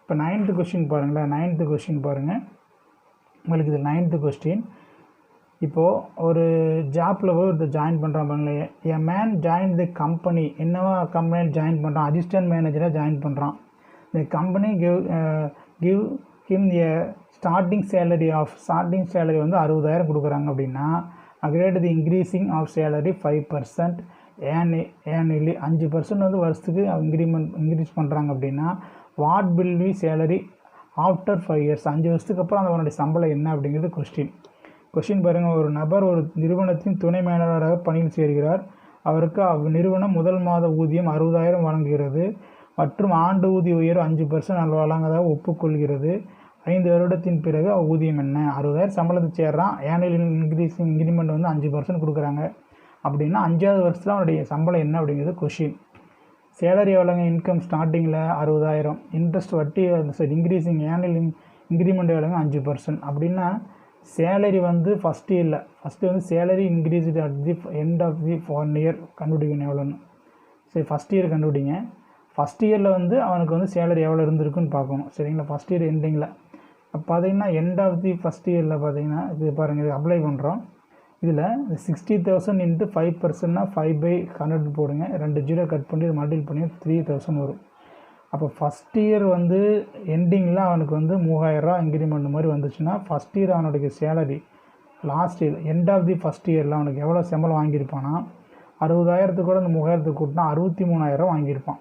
இப்போ 9th கொஷின் பாருங்களேன். 9th கொஷின் பாருங்கள். உங்களுக்கு இது 9th கொஸ்டின். இப்போது ஒரு ஜாப்பில் போய் ஒருத்தர் ஜாயின் பண்ணுறான் பாருங்களேன். A man join the company. என்னவா கம்பெனி ஜாயின் பண்ணுறான்? அசிஸ்டன்ட் மேனேஜராக ஜாயின் பண்ணுறான். இந்த company give him a starting salary வந்து 60,000 கொடுக்குறாங்க அப்படின்னா agreed the increasing of salary 5% annually. 5% வந்து வருஷத்துக்கு இன்க்ரீஸ் பண்ணுறாங்க அப்படின்னா what will be salary after 5 years? 5 வருஷத்துக்கு அப்புறம் அவனுடைய சம்பளம் என்ன அப்படிங்கிறது கொஸ்டின் பாருங்கள். ஒரு நபர் ஒரு நிறுவனத்தின் துணை மேலாளராக பணியில் சேர்கிறார். அவருக்கு அந்நிறுவனம் முதல் மாத ஊதியம் 60,000 வழங்குகிறது மற்றும் ஆண்டு ஊதிய உயர்வு 5% வழங்குவதாக ஒப்புக்கொள்கிறது. 5 வருடத்தின் பிறகு ஊதியம் என்ன? 60,000 சம்பளத்தை சேர்றான். ஆனுவல் இன்க்ரிமெண்ட் வந்து 5% கொடுக்குறாங்க அப்படின்னா 5வது வருஷத்தில் அவனுடைய சம்பளம் என்ன அப்படிங்கிறது கொஷின். சேலரி எவ்வளோங்க? இன்கம் ஸ்டார்டிங்கில் 60,000. இன்ட்ரெஸ்ட் வட்டி இன்க்ரீஸிங் ஆனுவல் இன்க்ரிமெண்ட் எவ்வளோங்க? 5%. அப்படின்னா சேலரி வந்து ஃபஸ்ட் இயரில் வந்து salary increased at the end of the 1 year கண்டுபிடிக்கணும் எவ்வளோன்னு. சரி, ஃபஸ்ட் இயர் கண்டுபிடிங்க. ஃபஸ்ட் இயரில் வந்து அவனுக்கு வந்து சேலரி எவ்வளோ இருந்திருக்குன்னு பார்க்கணும். சரிங்களா? ஃபஸ்ட் இயர் எண்டிங்கில் அப்போ பார்த்தீங்கன்னா எண்ட் ஆஃப் தி ஃபஸ்ட் இயரில் பார்த்தீங்கன்னா இது பாருங்கள், இது அப்ளை பண்ணுறோம். இதில் 60,000 × 5%னா 5/100 போடுங்க. 2 0 கட் பண்ணி மல்டிபிள் பண்ணி 3,000 வரும். அப்போ ஃபஸ்ட் இயர் வந்து எண்டிங்கில் அவனுக்கு வந்து 3,000 இன்க்ரிமெண்ட் மாதிரி வந்துச்சுன்னா ஃபஸ்ட் இயர் அவனுடைய salary last year end of the first இயரில் அவனுக்கு எவ்வளோ சம்பளம் வாங்கியிருப்பானா 60,000 கூட அந்த 3,000 கூட்டினா 63,000 வாங்கியிருப்பான்.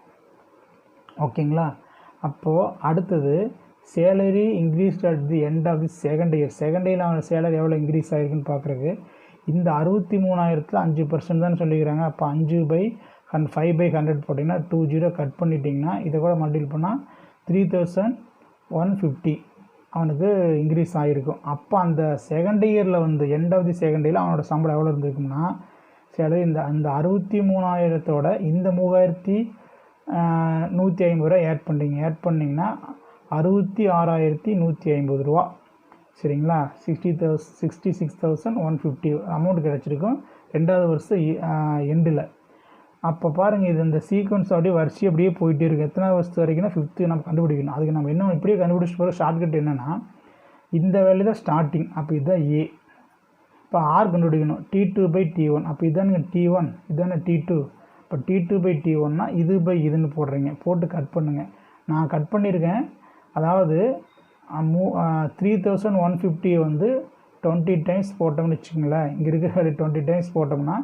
ஓகேங்களா? அப்போது அடுத்தது salary increased at the end of the second year அவனோட சேலரி எவ்வளோ இன்க்ரீஸ் ஆகிருக்குன்னு பார்க்குறதுக்கு இந்த 63,000ல் 5% தான் சொல்லிக்கிறாங்க. அப்போ 5/100 போட்டிங்கன்னா 2 0 கட் பண்ணிட்டிங்கன்னா இதை கூட மல்டிபிள் பண்ணால் 3,150 அவனுக்கு இன்க்ரீஸ் ஆகிருக்கும். அப்போ அந்த செகண்ட் இயரில் வந்து எண்ட் ஆஃப் தி செகண்ட் இயரில் அவனோட சம்பளம் எவ்வளோ இருந்திருக்கும்னா சேலரி அந்த 63,000தோட இந்த 3,150 ஆட் பண்ணிங்கன்னா 66,150 ரூபா. சரிங்களா? 66,150 அமௌண்ட் கிடச்சிருக்கும் 2வது வருஷம் எண்டில். அப்போ பாருங்கள், இது இந்த சீக்வன்ஸ் அப்படியே வரிசை அப்படியே போயிட்டே இருக்கும். எத்தனாவது வருஷத்து வரைக்கும்னா 5th நம்ம கண்டுபிடிக்கணும். அதுக்கு நம்ம என்ன இப்படியே கண்டுபிடிச்சிட்டு போகிற ஷார்ட்கட் என்னென்னா இந்த வேல்யூ தான் ஸ்டார்டிங். அப்போ இதுதான் ஏ. இப்போ ஆர் கண்டுபிடிக்கணும். T2/T1. அப்போ இதானுங்க T1, இதானே T2. இப்போ T2/T1னா இதுன்னு போடுறீங்க. போட்டு கட் பண்ணுங்கள். நான் கட் பண்ணியிருக்கேன். அதாவது 3,150 வந்து 20 டைம்ஸ் போட்டோம்னு வச்சுக்கோங்களேன். இங்கே இருக்கிற 20 டைம்ஸ் போட்டோம்னா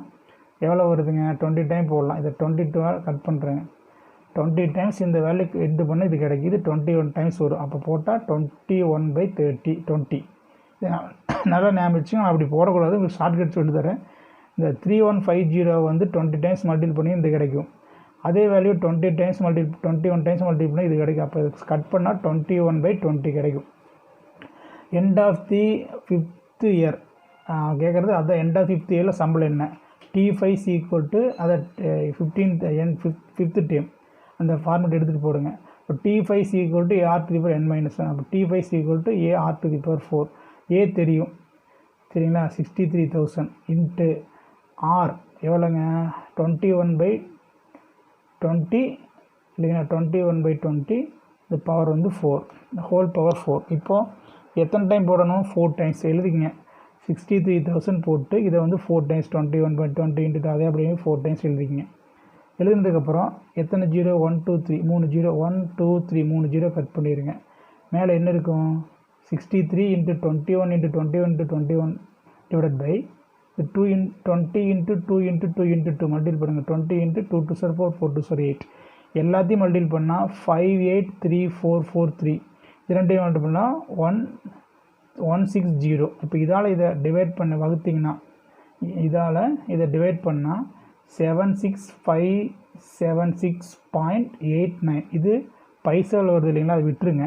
எவ்வளோ வருதுங்க? 20 டைம் போடலாம். இதை 22 கட் பண்ணுறேங்க. 20 டைம்ஸ் இந்த வேல்யூக்கு எட்டு பண்ண இது கிடைக்கிது 21 டைம்ஸ் வரும். அப்போ போட்டால் 21/30 20. நல்லா ஞாபகம் வச்சுங்க. அப்படி போடக்கூடாது. உங்களுக்கு ஷார்ட்கட் சொல்லி தரேன். இந்த 3150 வந்து 20 டைம்ஸ் மல்டிபிள் பண்ணி இது கிடைக்கும். அதே வேல்யூ 21 டைம்ஸ் மல்டிபிள் பண்ணி இது கிடைக்கும். அப்போ கட் பண்ணால் 21/20 கிடைக்கும். End of the 5th year கேட்குறது அதுதான். எண்ட் ஆஃப் 5th இயரில் சம்பளம் என்ன? T5 அதை 5th டேம் அந்த ஃபார்மெட் எடுத்துகிட்டு போடுங்க. இப்போ T5 AR⁴n-1. அப்போ T5 AR⁴. ஏ தெரியும். சரிங்களா? 63,000 இன்ட்டு ஆர் எவ்வளோங்க? 21/20 இல்லைங்களா? 21/20 இந்த பவர் வந்து 4 ஹோல் பவர் 4. இப்போது எத்தனை டைம் போடணும்? 4 டைம்ஸ் எழுதிக்கிங்க. 63,000 போட்டு இதை வந்து 4 டைம்ஸ் 21/20 இன்ட்டு அதே அப்படியே 4 டைம்ஸ் எழுதிக்கிங்க. எழுதுனதுக்கப்புறம் எத்தனை 0? 1 2 3 3 0 1 2 3 3 0 கட் பண்ணிடுங்க. மேலே என்ன இருக்கும்? 63 × 21 × 21 × 21 டிவைடட் பை 20 × 2 × 2 × 2 மல்டிபிள் பண்ணுங்கள். 20 × 2 2 4 4 2 8 எல்லாத்தையும் மல்டிபிள் பண்ணால் 583443. இது ரெண்டையும் மல்டிபிள் பண்ணால் 160. இப்போ இதால் இதை டிவைட் பண்ண வகுத்திங்கன்னா இதை டிவைட் பண்ணால் 76576.89. இது பைசாவில் வருது இல்லைங்களா? அது விட்டுருங்க.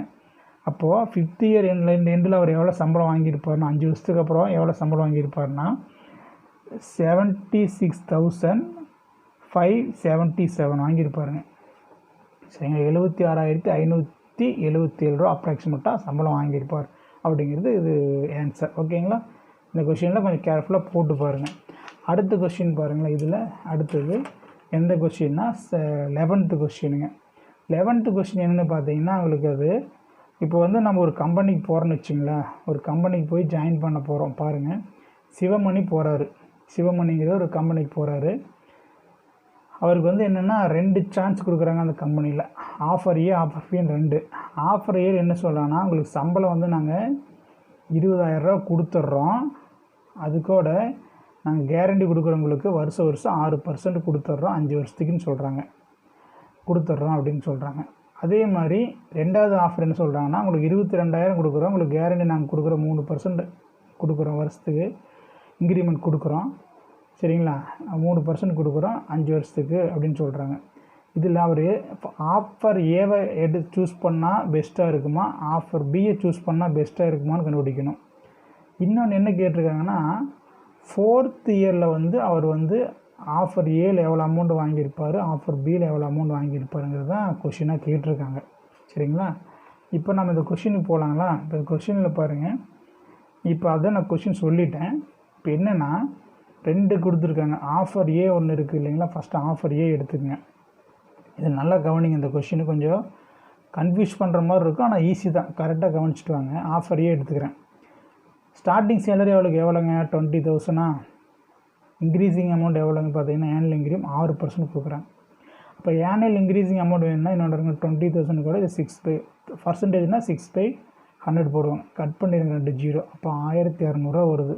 அப்போது 5th இயர் எண்டில் அவர் எவ்வளோ சம்பளம் வாங்கியிருப்பார்னா 5 வருஷத்துக்கு அப்புறம் எவ்வளோ சம்பளம் வாங்கியிருப்பார்னா 76,577 வாங்கியிருப்பாருங்க. சரிங்களா. 76,577 ரூபா அப்ராக்சிமேட்டாக சம்பளம் வாங்கியிருப்பார் அப்படிங்கிறது இது ஆன்சர். ஓகேங்களா. இந்த கொஷினில் கொஞ்சம் கேர்ஃபுல்லாக போட்டு பாருங்கள். அடுத்த கொஷின் பாருங்களேன். இதில் அடுத்தது எந்த கொஷின்னா 11th கொஷினுங்க. 11th கொஷின் என்னென்னு பார்த்தீங்கன்னா உங்களுக்கு அது இப்போ வந்து நம்ம ஒரு கம்பெனிக்கு போகிறோன்னு வச்சுங்களேன். ஒரு கம்பெனிக்கு போய் ஜாயின் பண்ண போகிறோம். பாருங்கள், சிவமணி போகிறாரு. சிவமணிங்கிற ஒரு கம்பெனிக்கு போகிறாரு. அவருக்கு வந்து என்னென்னா 2 சான்ஸ் கொடுக்குறாங்க அந்த கம்பெனியில். ஆஃபர் ஏ ஆஃபர் பின்னு 2. ஆஃபர் ஏ என்ன சொல்கிறாங்கன்னா, உங்களுக்கு சம்பளம் வந்து நாங்கள் 20,000 ரூபா கொடுத்துட்றோம், அதுக்கூட நாங்கள் கேரண்டி கொடுக்குறவங்களுக்கு வருஷம் 6% கொடுத்துட்றோம் 5 வருஷத்துக்குன்னு சொல்கிறாங்க, கொடுத்துட்றோம் அப்படின்னு சொல்கிறாங்க. அதே மாதிரி 2வது ஆஃபர் என்ன சொல்கிறாங்கன்னா, உங்களுக்கு 22,000 கொடுக்குறோம், உங்களுக்கு கேரண்டி நாங்கள் கொடுக்குற 3% கொடுக்குறோம், வருஷத்துக்கு இன்க்ரிமெண்ட் கொடுக்குறோம், சரிங்களா, 3% கொடுக்குறோம் 5 வருஷத்துக்கு அப்படின்னு சொல்கிறாங்க. இதில் அவர் ஆஃபர் ஏவை சூஸ் பண்ணால் பெஸ்ட்டாக இருக்குமா, ஆஃபர் பியை சூஸ் பண்ணால் பெஸ்ட்டாக இருக்குமான்னு கண்டுபிடிக்கணும். இன்னொன்று என்ன கேட்டிருக்காங்கன்னா, 4th இயரில் வந்து அவர் வந்து ஆஃபர் ஏல எவ்வளோ அமௌண்ட் வாங்கியிருப்பார், ஆஃபர் பியில் எவ்வளோ அமௌண்ட் வாங்கியிருப்பாருங்கிறது தான் கொஷினாக கேட்டிருக்காங்க. சரிங்களா. இப்போ நம்ம இந்த கொஷினுக்கு போகலாங்களா. இப்போ கொஷினில் பாருங்கள், இப்போ அதான் நான் கொஷின் சொல்லிட்டேன். இப்போ என்னென்னா 2 கொடுத்துருக்காங்க. ஆஃபர் ஏ ஒன்று இருக்குது இல்லைங்களா. ஃபஸ்ட்டு ஆஃபர் ஏ எடுத்துக்கங்க. இது நல்லா கவனிங்க. இந்த கொஷினு கொஞ்சம் கன்ஃபியூஸ் பண்ணுற மாதிரி இருக்கும், ஆனால் ஈஸி தான், கரெக்டாக கவனிச்சுட்டு வாங்க. ஆஃபர் ஏ எடுத்துக்கிறேன். ஸ்டார்டிங் சேலரி அவளுக்கு எவ்வளோங்க, 20,000. இன்க்ரீஸிங் அமௌண்ட் எவ்வளோங்க பார்த்தீங்கன்னா, ஆனுவல் இன்க்ரீம் 6% கொடுக்குறாங்க. அப்போ ஆனுவல் இன்க்ரீஸிங் அமௌண்ட் வேணும்னா இன்னொன்று 20,000 கூட இது 6%, 6/100 போடுவாங்க. கட் பண்ணிடுங்க 2 0. அப்போ 1,200 ரூபா வருது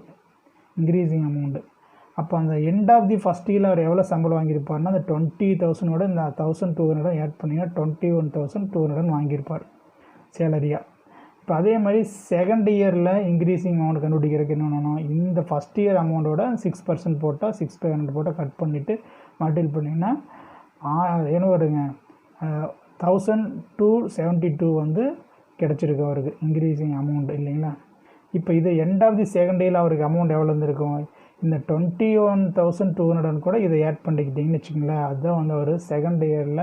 இன்க்ரீஸிங் அமௌண்ட்டு. அப்போ அந்த எண்ட் ஆஃப் தி ஃபஸ்ட் இயரில் அவர் எவ்வளோ சம்பளம் வாங்கியிருப்பார்னா, அந்த 20,000ஓட இந்த 1,200 ஆட் பண்ணிங்கன்னா 21,200 வாங்கியிருப்பார் சேலரியாக. இப்போ அதே மாதிரி செகண்ட் இயரில் இன்க்ரீஸிங் அமௌண்ட் கண்டுபிடிக்கிறதுக்கு என்ன பண்ணணும், இந்த ஃபஸ்ட் இயர் அமௌண்ட்டோட 6% போட்டால் 6/100 போட்டால் கட் பண்ணிவிட்டு மல்டிபிள் பண்ணிங்கன்னா என்ன வருங்க, 1,272 வந்து கிடச்சிருக்கு அவருக்கு இன்க்ரீஸிங் அமௌண்ட் இல்லைங்களா. இப்போ இது எண்ட் ஆஃப் தி செகண்ட் இயரில் அவருக்கு அமௌண்ட் எவ்வளோ இருந்திருக்கும், இந்த 21,200 கூட இதை ஆட் பண்ணிக்கிட்டிங்கன்னு வச்சுக்கோங்களேன். அதுதான் வந்து அவர் செகண்ட் இயரில்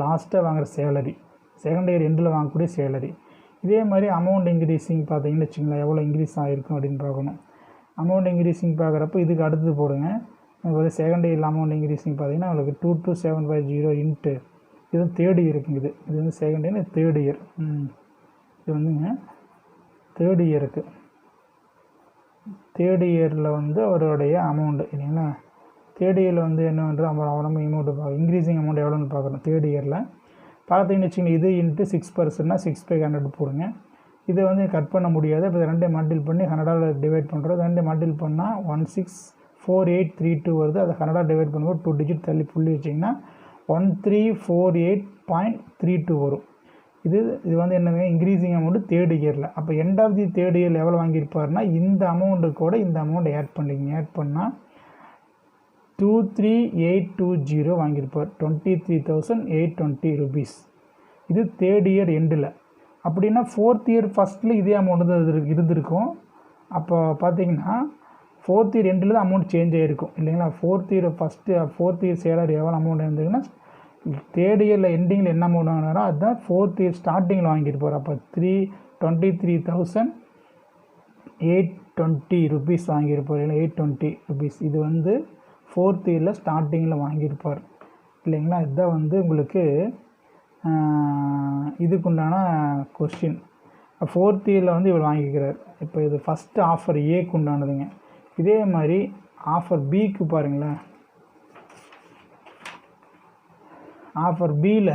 லாஸ்ட்டாக வாங்குகிற சேலரி, செகண்ட் இயர் எண்டில் வாங்கக்கூடிய சேலரி. இதே மாதிரி அமௌண்ட் இன்க்ரீஸிங் பார்த்தீங்கன்னு வச்சுங்களேன், எவ்வளோ இன்க்ரீஸ் ஆகிருக்கும் அப்படின்னு பார்க்கணும். அமௌண்ட் இன்க்ரீஸிங் பார்க்குறப்ப இதுக்கு அடுத்தது போடுங்க. உங்களுக்கு செகண்ட் இயரில் அமௌண்ட் இன்க்ரீஸிங் பார்த்தீங்கன்னா உங்களுக்கு 22,750 இன்ட்டு இது வந்து தேர்ட் இயருக்குங்க. இது வந்து செகண்ட் இயர், தேர்ட் இயர். இது வந்துங்க தேர்ட் இயருக்கு. தேர்ட் இயரில் வந்து அவருடைய அமௌண்ட்டு இல்லைங்களா. தேர்ட் இயரில் வந்து என்ன பண்ணுறது, நம்ம அமௌண்ட்டு இன்க்ரீஸிங் அமௌண்ட் எவ்வளோன்னு பார்க்குறோம். தேர்ட் இயரில் பார்த்தீங்கன்னு வச்சுக்கோங்க, இது இன்ட்டு 6%னா 6/100 போடுங்க. இதை வந்து கட் பண்ண முடியாது. இப்போ 2 மல்டிபிள் பண்ணி 100ஆல் டிவைட் பண்ணுறோம். 2 மல்டிபிள் பண்ணால் 164832 வருது. அதை 100ஆல் டிவைட் பண்ணும்போது 2 டிஜிட் தள்ளி புள்ளி வச்சிங்கன்னா 1348.32 வரும். இது வந்து என்னங்க, இன்க்ரீஸிங் அமௌண்ட்டு தேர்ட் இயரில். அப்போ எண்ட் ஆஃப் தி தேர்ட் இயரில் எவ்வளோ வாங்கியிருப்பாருன்னா, இந்த அமௌண்ட்டு கூட இந்த அமௌண்ட் ஆட் பண்ணிங்க. ஆட் பண்ணால் 23,820 வாங்கியிருப்பார், 23,820 rupees. இது தேர்ட் இயர் எண்டில். அப்படின்னா 4th இயர் ஃபஸ்ட்டில் இதே அமௌண்ட்டு தான் இருந்திருக்கும். அப்போ பார்த்தீங்கன்னா 4th இயர் எண்டில் தான் அமௌண்ட் சேஞ்ச் ஆகிருக்கும் இல்லைங்களா. 4th இயர் சேலரி எவ்வளோ அமௌண்ட் இருந்ததுன்னா, தேர்ட் இயரில் எண்டிங்கில் என்ன அமௌண்ட் வாங்கினாரோ அதுதான் 4th இயர் ஸ்டார்டிங்கில் வாங்கியிருப்பார். அப்போ 23,820 rupees வாங்கியிருப்பார் இல்லை 820 rupees. இது வந்து 4th இயரில் ஸ்டார்டிங்கில் வாங்கியிருப்பார் இல்லைங்களா. இதுதான் வந்து உங்களுக்கு இதுக்குண்டான கொஸ்டின். 4th இயரில் வந்து இவர் வாங்கிக்கிறார். இப்போ இது ஃபஸ்ட்டு ஆஃபர் ஏக்கு உண்டானதுங்க. இதே மாதிரி ஆஃபர் பிக்கு பாருங்களேன். ஆஃபர் பியில்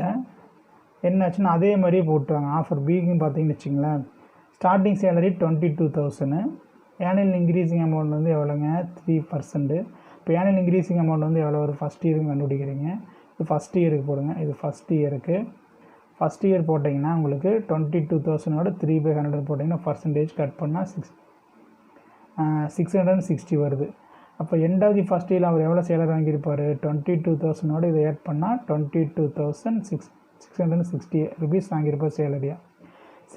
என்னாச்சுன்னா அதே மாதிரியே போட்டுவாங்க. ஆஃபர் பிக்குன்னு பார்த்தீங்கன்னு வச்சுங்களேன், starting salary 22,000, annual increasing amount வந்து எவ்வளோங்க, 3%. இப்போ ஆனுவல் இன்க்ரீஸிங் அமௌண்ட் வந்து எவ்வளோ ஒரு ஃபஸ்ட் இயருக்கு கண்டுபிடிக்கிறீங்க. இது ஃபஸ்ட் இயருக்கு போடுங்க. இது ஃபஸ்ட் இயருக்கு. ஃபஸ்ட் இயர் போட்டிங்கன்னா உங்களுக்கு 22,000ஓட 3/100 போட்டிங்கன்னா பர்சன்டேஜ் கட் பண்ணால் 660 வருது. அப்போ எண்ட் ஆஃப் தி ஃபஸ்ட் இயரில் அவர் எவ்வளோ சேலரி வாங்கியிருப்பார், 22,000ஓட இதை ஆட் பண்ணால் 22,660 rupees வாங்கியிருப்பார் சேலரியாக.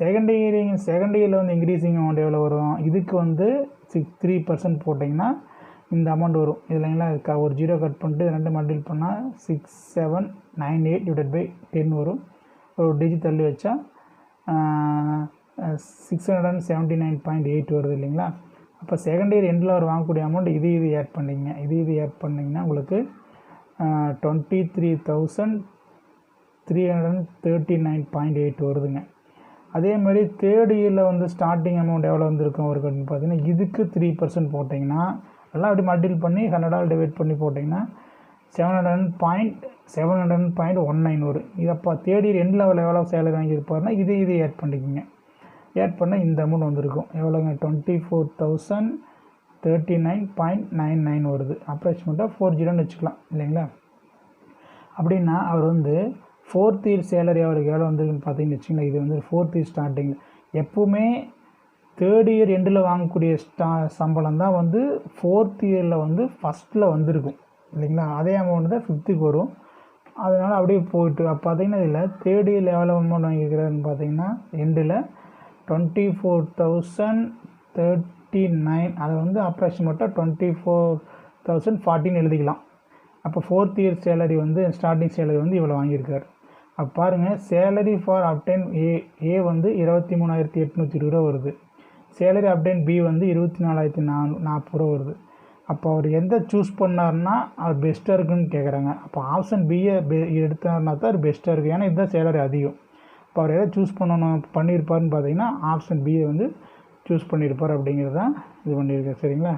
செகண்ட் இயரில் வந்து இன்க்ரீஸிங் அமௌண்ட் எவ்வளோ வரும், இதுக்கு வந்து 3% போட்டிங்கன்னா இந்த அமௌண்ட் வரும். இதில் ஒரு 0 கட் பண்ணிட்டு 2 மல்டிபிள் பண்ணால் 6798 டிவைட் பை 10 வரும். ஒரு டிஜிட் தள்ளி வச்சா 679.8 வருது இல்லைங்களா. அப்போ செகண்ட் இயர் எண்டில் அவர் வாங்கக்கூடிய அமௌண்ட் இது ஆட் பண்ணிங்க. இது ஆட் பண்ணிங்கன்னா உங்களுக்கு 23,339.8 வருதுங்க. அதே மாதிரி தேர்ட் இயரில் வந்து ஸ்டார்டிங் அமௌண்ட் எவ்வளோ வந்துருக்கும் அவருக்கு அப்படின்னு பார்த்தீங்கன்னா இதுக்கு 3% போட்டிங்கன்னா எல்லாம் அப்படி மல்டிபிள் பண்ணி 100ஆல் டிவைட் பண்ணி போட்டிங்கன்னா 700.19 வரும். இது அப்போ தேர்ட் இயர் எண்ட் லெவலில் எவ்வளோ சேலரி வாங்கியிருப்பாருன்னா இது ஆட் பண்ணிக்கோங்க. ஆட் பண்ணால் இந்த அமௌண்ட் வந்திருக்கும். எவ்வளோங்க 24,039.99 வருது. அப்ராக்சிமேட்டாக 40 வச்சுக்கலாம் இல்லைங்களா. அப்படின்னா அவர் வந்து ஃபோர்த் இயர் சேலரி அவருக்கு எவ்வளோ வந்துருக்குன்னு பார்த்தீங்கன்னு வச்சுங்களேன். இது வந்து ஃபோர்த் இயர் ஸ்டார்டிங்கில் எப்போவுமே தேர்ட் இயர் எண்டில் வாங்கக்கூடிய சம்பளம் தான் வந்து ஃபோர்த் இயரில் வந்து ஃபஸ்ட்டில் வந்திருக்கும் இல்லைங்களா. அதே அமௌண்ட் தான் ஃபிஃப்த்துக்கு வரும். அதனால் அப்படியே போயிட்டு அப்போ பார்த்தீங்கன்னா இதில் தேர்ட் இயரில் எவ்வளோ அமௌண்ட் வாங்கியிருக்கிறாருன்னு பார்த்தீங்கன்னா எண்டில் 24,039 அதை வந்து அப்ராக்சிமேட்டாக 24,014 எழுதிக்கலாம். அப்போ ஃபோர்த் இயர் சேலரி வந்து ஸ்டார்டிங் சேலரி வந்து இவ்வளோ வாங்கியிருக்காரு. அப்போ பாருங்கள் சேலரி ஃபார் அப்டைன் ஏ வந்து 23,820 ரூபா வருது. சேலரி அப்டைன் பி வந்து 24,440 வருது. அப்போ அவர் எந்த சூஸ் பண்ணார்னா அவர் பெஸ்ட்டாக இருக்குன்னு கேட்குறாங்க. அப்போ ஆப்ஷன் பியை எடுத்தார்னா தான் அவர் பெஸ்ட்டாக இருக்குது. ஏன்னா இதுதான் சேலரி அதிகம். இப்போ அவர் எதை சூஸ் பண்ணியிருப்பாருன்னு பார்த்தீங்கன்னா ஆப்ஷன் பியை வந்து சூஸ் பண்ணியிருப்பார் அப்படிங்கிறது தான் இது பண்ணியிருக்கார். சரிங்களா.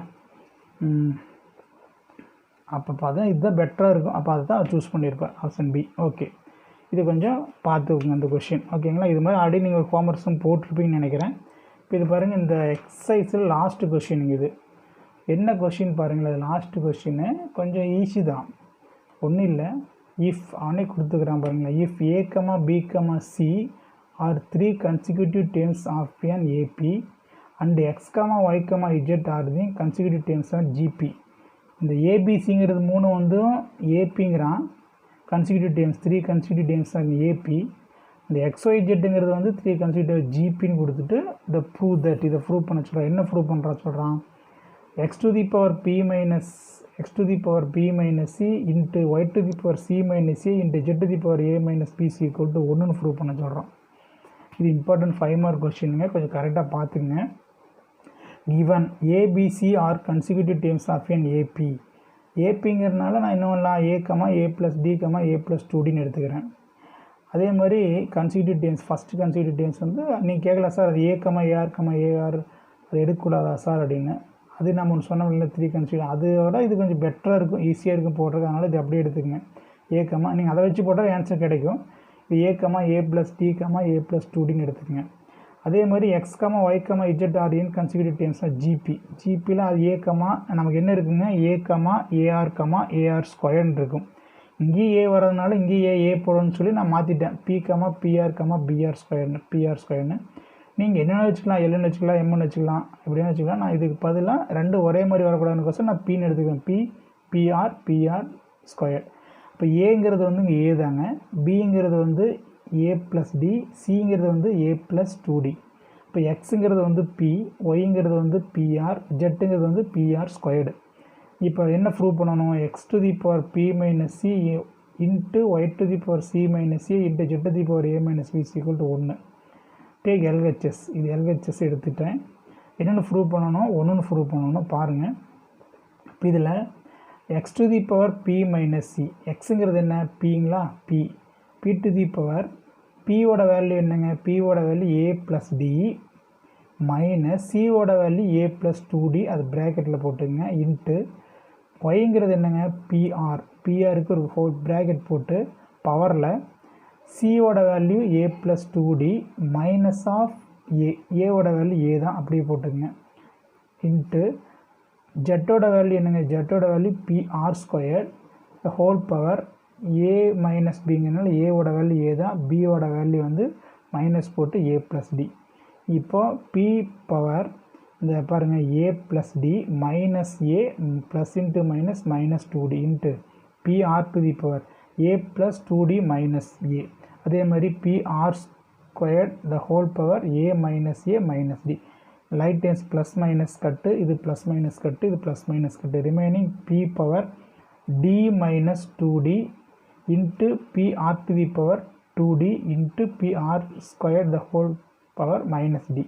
அப்போ பார்த்தா இதுதான் பெட்டராக இருக்கும். அப்போ அதை தான் அவர் சூஸ் பண்ணியிருப்பார் ஆப்ஷன் பி. ஓகே, இது கொஞ்சம் பார்த்துக்கோங்க அந்த கொஷின். ஓகேங்களா. இது மாதிரி ஆல்ரெடி நீங்கள் ஹோம்ஒர்க்ஸும் போட்டிருப்பீங்கன்னு நினைக்கிறேன். இப்போ இது பாருங்கள், இந்த எக்ஸசைஸில் லாஸ்ட்டு கொஷின் இது என்ன கொஷின் பாருங்களேன். இது லாஸ்ட்டு கொஷின்னு கொஞ்சம் ஈஸி தான், ஒன்றும் இல்லை. இஃப் அவனே கொடுத்துக்கிறான் பாருங்களேன். If a comma b comma c are 3 consecutive terms of an AP and x comma y comma z are the consecutive terms of GP. இந்த ஏபிசிங்கிறது 3 வந்து ஏபிங்கிறான். consecutive terms 3 consecutive terms of AP. இந்த XYZங்கிறது வந்து 3 consecutive GPன்னு கொடுத்துட்டு இதை prove that, இதை prove பண்ண சொல்கிறான். என்ன ப்ரூவ் பண்ணுறான் சொல்கிறான், x to the power p minus c into y to the power c minus a into z to the power a minus b is equal to 1ன்னு prove பண்ண சொல்கிறோம். இது இம்பார்ட்டன்ட் 5 மார்க் கொஸ்டினுங்க, கொஞ்சம் கரெக்டாக பார்த்துங்க. given ABC are consecutive terms of an AP. ஏபிங்கிறதுனால நான் இன்னும் ஏ comma A plus D comma A plus 2டின்னு எடுத்துக்கிறேன். அதே மாதிரி consecutive terms, first consecutive terms வந்து நீங்கள் கேட்கல சார் அது ஏ கமா ஏஆர் அது எடுக்கக்கூடாதா சார் அப்படின்னு. அது நம்ம ஒன்று சொன்னோம் இல்லை 3 கன்சிக்யூட்டிவ், அதோட இது கொஞ்சம் பெட்டராக இருக்கும், ஈஸியாக இருக்கும் போடுறது. அதனால் இது அப்படியே எடுத்துக்கங்க. ஏ கமா நீங்கள் அதை வச்சு போட்டால் ஆன்சர் கிடைக்கும். இது A comma A plus D comma A plus 2டின்னு எடுத்துக்கங்க. அதே மாதிரி X comma Y comma Z are N consecutive டேர்ம்ஸ்னால் ஜிபியில் அது ஏ கமா நமக்கு என்ன இருக்குங்க, ஏ கமா ஏஆர் ஸ்கொயர்னு இருக்கும். இங்கேயும் ஏ வரதுனால இங்கேயும் ஏ போடணும்னு சொல்லி நான் மாற்றிட்டேன். பி கமா பிஆர் ஸ்கொயர்னு. நீங்கள் என்னென்ன வச்சுக்கலாம், எல்லுன்னு வச்சுக்கலாம், எம்னு வச்சுக்கலாம், இப்படின்னு வச்சுக்கலாம். நான் இதுக்கு பதிலாக ரெண்டு ஒரே மாதிரி வரக்கூடாதுன்னு நான் பின்னு எடுத்துக்குவேன். B r square. இப்போ ஏங்கிறது வந்து இங்கே ஏ தாங்க, பிங்கிறது வந்து ஏ ப்ளஸ் டி, சிங்கிறது வந்து ஏ ப்ளஸ் 2டி. இப்போ எக்ஸுங்கிறது வந்து பி, ஒய்ங்கிறது வந்து பிஆர், ஜெட்டுங்கிறது வந்து பிஆர் ஸ்கொயர்டு. இப்போ என்ன ப்ரூவ் பண்ணணும், x to the power B minus c into y to the power c minus a into z to the power A minus b equal to 1. Take LHS, இது LHS எடுத்துட்டேன். என்னென்னு prove பண்ணணும், ஒன்றுன்னு prove பண்ணணும் பாருங்கள். இப்போ இதில் X to the power B minus C, எக்ஸுங்கிறது என்ன பிங்களா, பி டு தி பவர் பியோட வேல்யூ என்னங்க, பியோட value A plus D minus சியோட வேல்யூ ஏ ப்ளஸ் 2டி, அது ப்ராக்கெட்டில் போட்டுங்க, இன்ட்டு ஒய்ங்கிறது என்னங்க பிஆருக்கு ஒரு ஹோல் ப்ராக்கெட் போட்டு பவரில் சியோட வேல்யூ ஏ ப்ளஸ் 2டி மைனஸ் ஆஃப் ஏவோட வேல்யூ ஏ தான் அப்படியே போட்டுங்க, இன்ட்டு ஜெட்டோட வேல்யூ என்னங்க, ஜெட்டோட value BR square whole power ஏ மைனஸ் பிங்கிறதுனால ஏவோட வேல்யூ ஏ தான், பியோட வேல்யூ வந்து மைனஸ் போட்டு ஏ ப்ளஸ் டி. இப்போது பி பவர் இந்த பாருங்கள் A plus D minus A plus into minus minus 2டி into BR to the power A plus 2டி மைனஸ் ஏ. அதே மாதிரி BR square the whole power A minus D. Light times plus minus cut, இது plus minus cut, இது plus minus cut. Remaining p power d minus 2d into p r to the power 2d into p r square the whole power minus d.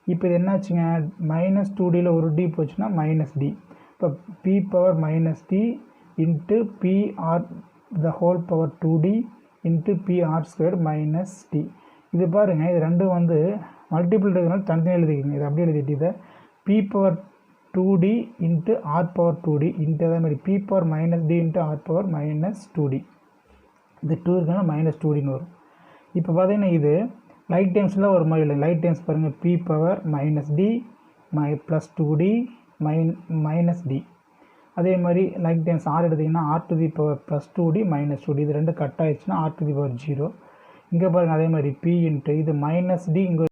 இப்போ இது என்னாச்சுங்க, minus 2dயில் ஒரு d போச்சுன்னா minus d. இப்போ p power minus d into p r the whole power 2d into p r square minus d. இது பாருங்கள், இது ரெண்டும் வந்து மல்டிபிள் இருக்கிறனால தனித்தனி எழுதிக்கோங்க. இது அப்படியே எழுதிட்டு இதை p power 2d into r power 2d into அதே மாதிரி p power minus d into r power minus 2d. இது 2 இருக்குன்னா மைனஸ் 2dன்னு வரும். இப்போ பார்த்தீங்கன்னா இது லைட் டைம்ஸில் ஒரு மாதிரி இல்லை. லைட் டைம்ஸ் பாருங்கள், p power minus d plus 2d minus d. அதே மாதிரி லைட் டைம்ஸ் r எடுத்திங்கன்னா r to the power plus 2d minus 2d. இது ரெண்டு கட் ஆயிடுச்சுன்னா r to the power 0. இங்கே பாருங்கள் அதே மாதிரி p இன்ட்டு இது மைனஸ் d இங்கே